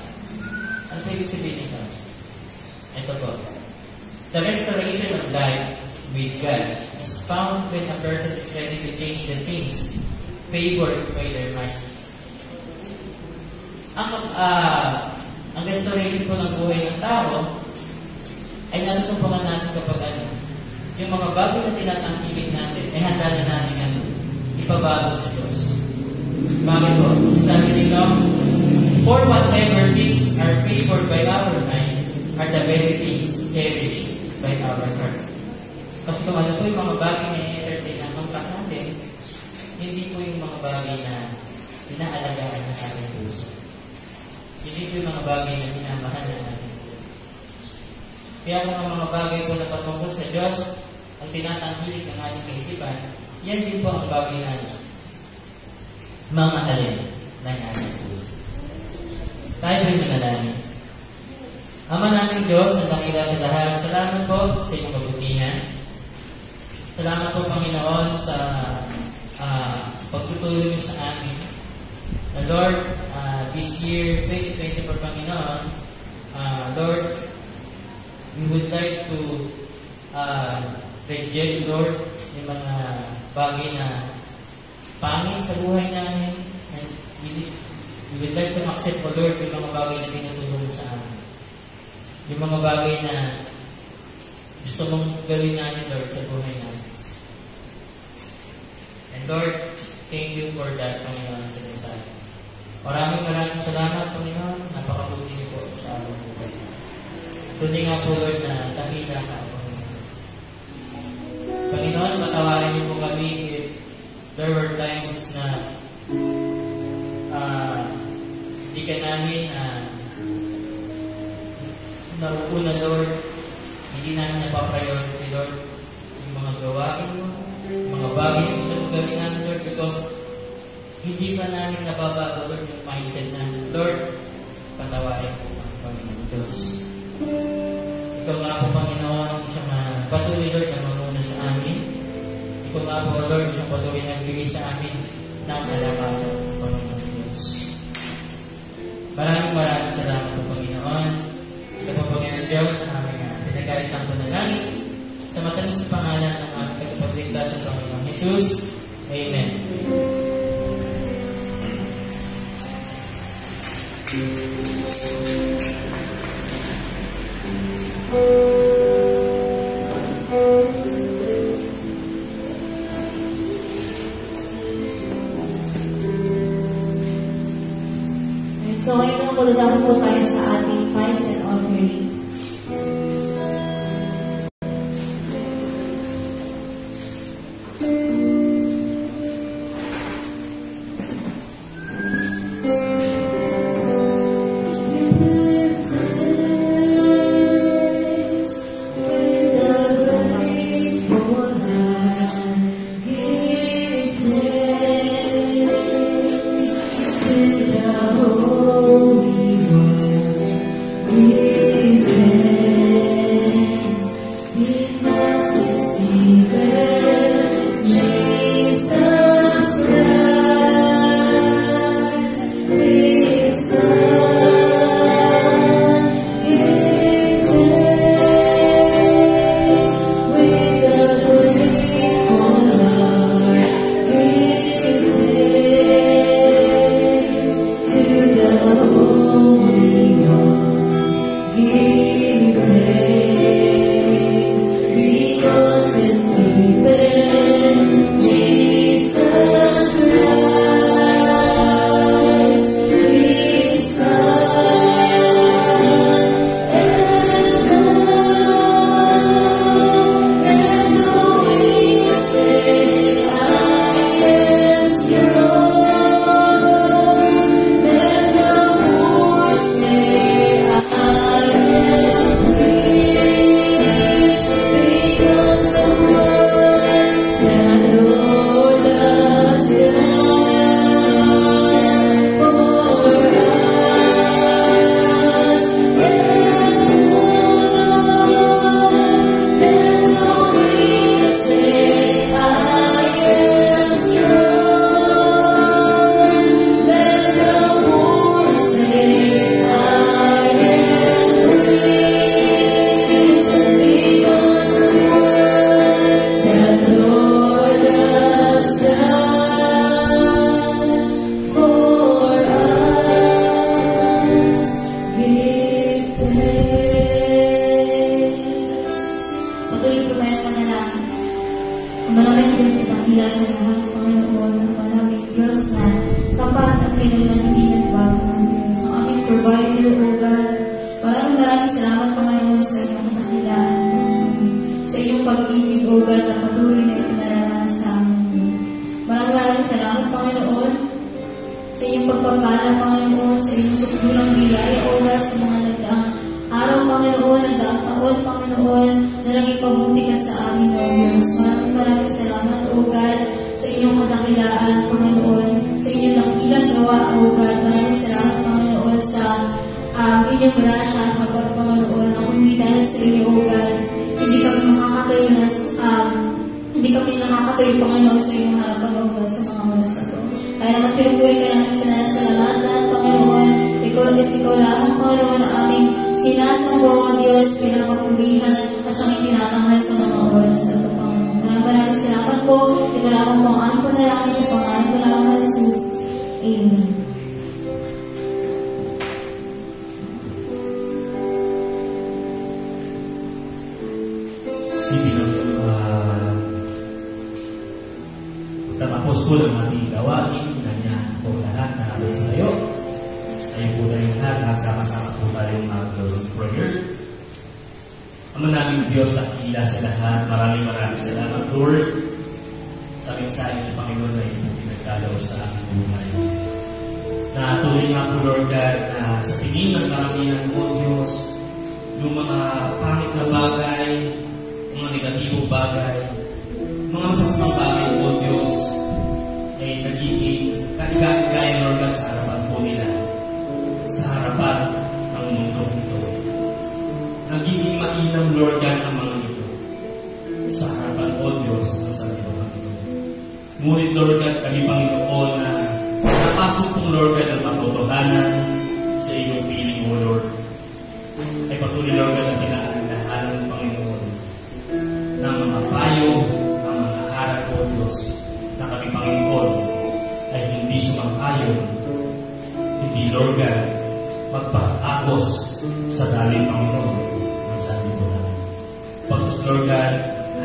Ano ibig sabihin nito? Ito po. The restoration of life with God is found when a person is ready to change the things favored by their mind. Ang restoration po ng buhay ng tao ay nasusumpungan natin kapag yung mga bago na tinatangkilin natin ay handa na natin ipabago sa Diyos. Bakit po? Sabi nito, for whatever things are favored by our mind are the very things cherished by our heart. Kasi kung ano po yung mga bagay na i-entertain ang utak natin, hindi po yung mga bagay na inaalagaan ng ating puso. Hindi po yung mga bagay na minamahal ng ating puso. Kaya kung ang mga bagay po na patungkol sa Diyos ang tinatangkilik ng ating kaisipan, yan din po ang bagay na mamahalin ng ating puso. Tayo po'y manalangin. Ama naming Diyos, ang dakila sa lahat, salamat po sa inyong kabutihan. Salamat po, Panginoon, sa pagtutulong niyo sa amin. Lord, this year, 2024, Panginoon, Lord, we would like to reject, Lord, yung mga bagay na pangit sa buhay namin. And we would like to accept, Lord, yung mga bagay na pinatulong sa amin. Yung mga bagay na gusto mong gawin namin, Lord, sa buhay namin. And Lord, thank you for that, Panginoon, sa mensahe. Maraming salamat, Panginoon. Napakabuti niyo po sa aming buhay. Tuloy nga po, Lord, na dakila ka, Panginoon. Panginoon, patawarin niyo po kami if there were times na hindi ka namin nauuna, Lord. Hindi namin napapriority, Lord, yung mga gawain mo, mga bagay na gusto mong gawin namin, Lord, because hindi pa namin nababago, Lord, yung mindset namin. Lord, patawarin po ang Panginoon Diyos. Ikaw nga po, Panginoon, siyang patuloy, Lord, na mamuna sa amin. Ikaw nga po, Lord, siyang patuloy na bigay sa amin ng kalakasan ng Panginoon Diyos. Maraming salamat po, Panginoon. Ito po, Panginoon Diyos, sa aming pinag-aisang po na langit. Sa matamis na pangalan ng aming kapatligtas sa Panginoon Jesus. Amen. So ngayon po, dadaan po tayo sa ating tithes and offering. Tapos po ang ating gawain, ganyan po lahat na habang sa tayo. Ayun po tayong lahat, sama-sama po tayong closing prayer. Ama namin Diyos, nakikila sa lahat, maraming salamat, Lord, sa mensahe ng Panginoon na ito pinagdalaw sa aming buhay. Na tuloy nga po, Lord God, na sa tingin ng karamihan po, Diyos, yung mga pangit na bagay, mga negatibong bagay, mga masasamang bagay, Lord God magpapakos sa daling Panginoon ng sabi po namin. Pagkos Lord God,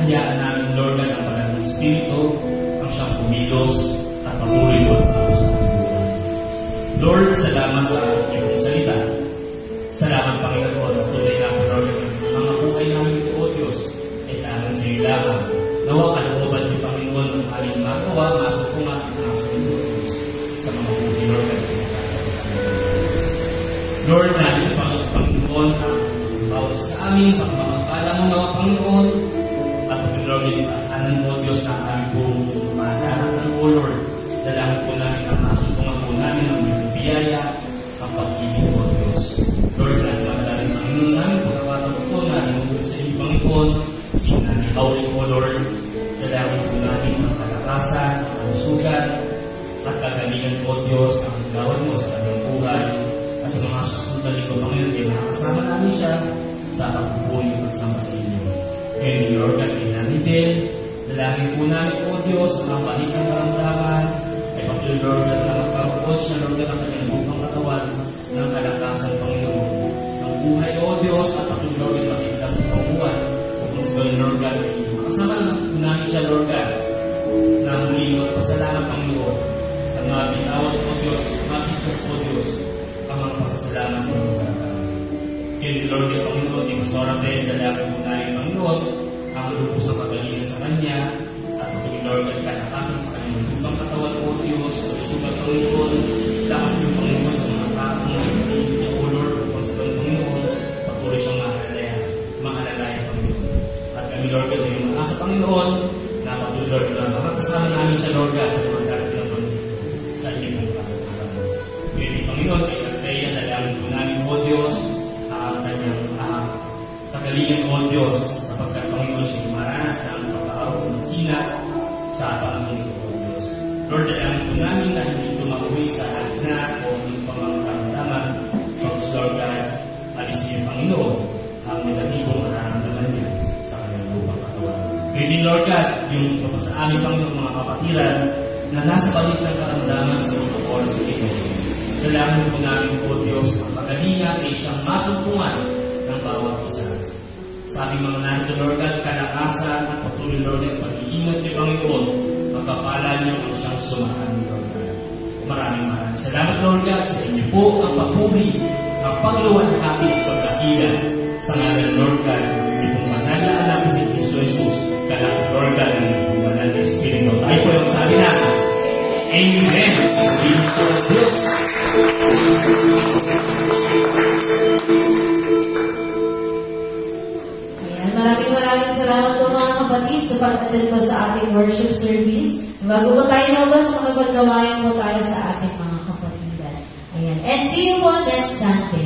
hayaan namin Lord God ang banal ng Espiritu ang siyang kumilos at patuloy po ang sa ating buhay. Lord, salamat sa iyong salita. Salamat Panginoon at tunay na Lord ang mga buhay namin ito, O Diyos, ay tangan sa iyo lamang. Nawa kalooban ni Panginoon ang aling magawa, masukungan at nasusunod sa mga buhay Lord God. Lord, namin Panginoon ang bawat sa amin, pagmamagpala mo nawa Panginoon, at Lord, anan mo Diyos na aming buong umahanap ng O Lord. Dalangin po namin ang masukungan po namin ang iyong biyaya, ang pag-ibig mo Diyos. Lord, sa madalaling Panginoon namin, pagkawatan po namin sa iyong Panginoon, sinanihawin mo Lord, dalangin po namin ang kalakasan, ang sugat, at kagalingan po Diyos, ang gawin mo sa kanyang buhay, at sa mga susunod na linggo Panginoon, ay makakasama namin siya sa pagpupunin at sama sa inyo. Ngayon ni Lord God, ay namin din, dalangin po namin po Diyos, ang balik ng karamdaman, ay patuloy Lord God na magkaroon siya Lord God ang kanyang bukang katawan ng kalakasan Panginoon. Ang buhay o Diyos, at patuloy Lord God masigla po ang buwan, upang sa Lord God, ay makasama po namin siya Lord God, na muli magpasalamat Panginoon, ang mga binawat po Diyos, makikas po Diyos, ang mga pasasalamat sa mga karataan. Kaya Lord God Panginoon, yung Pastora Tess, dalangin po namin Panginoon, ang lubos sa kagalingan sa Kanya, at patuloy Lord God, kalakasan sa Kanyang lubang katawan po Diyos, sugat Panginoon, lakas ng Panginoon sa mga taong nakikinig niya o Lord, upang sa Panginoon, patuloy siyang mahalalaya Panginoon. At kami Lord God, yung mga sa Panginoon, na patuloy Lord God, makakasama namin siya Lord God, sa mga darating na Panginoon, sa inyong pagkakaroon. Kaya Panginoon, kaya dalangin po namin o Diyos, ang kanyang kagalingan o Diyos, sapagkat Panginoon siya maranas na ang pagkakaroon ng sina sa Panginoon o Diyos. Lord, dalangin po namin na hindi tumakuwi sa hagna o ng pamangkaramdaman. Pagkos Lord God, alisin yung Panginoon ang negatibong mararamdaman niya sa kanyang lupang katawan. Kaya din Lord God, yung sa aming Panginoon mga kapatiran na nasa balik ng karamdaman sa mga oras ito. Dalangin po namin po Diyos ang pagalingan ay siyang masumpungan ng bawat isa. Sa aming mga narito Lord God, kalakasan at patuloy Lord God, pag-iingat ni Panginoon, magpapala niyo ang siyang sumahan ni Lord God. Maraming salamat Lord God sa inyo po ang papuri, ang pagluwalhati at pagkakila sa ngalan Lord God, hindi pong manal na anak si Kristo Jesus, kalang Lord God, hindi pong manal na Espiritu. Tayo po yung sabi natin, Amen. Amen po Diyos. Ayan, maraming salamat po mga kapatid sa pag-attend po sa ating worship service. Bago po tayo nabas, makapaggawain po tayo sa ating mga kapatidan. Ayan, and see you po next Sunday.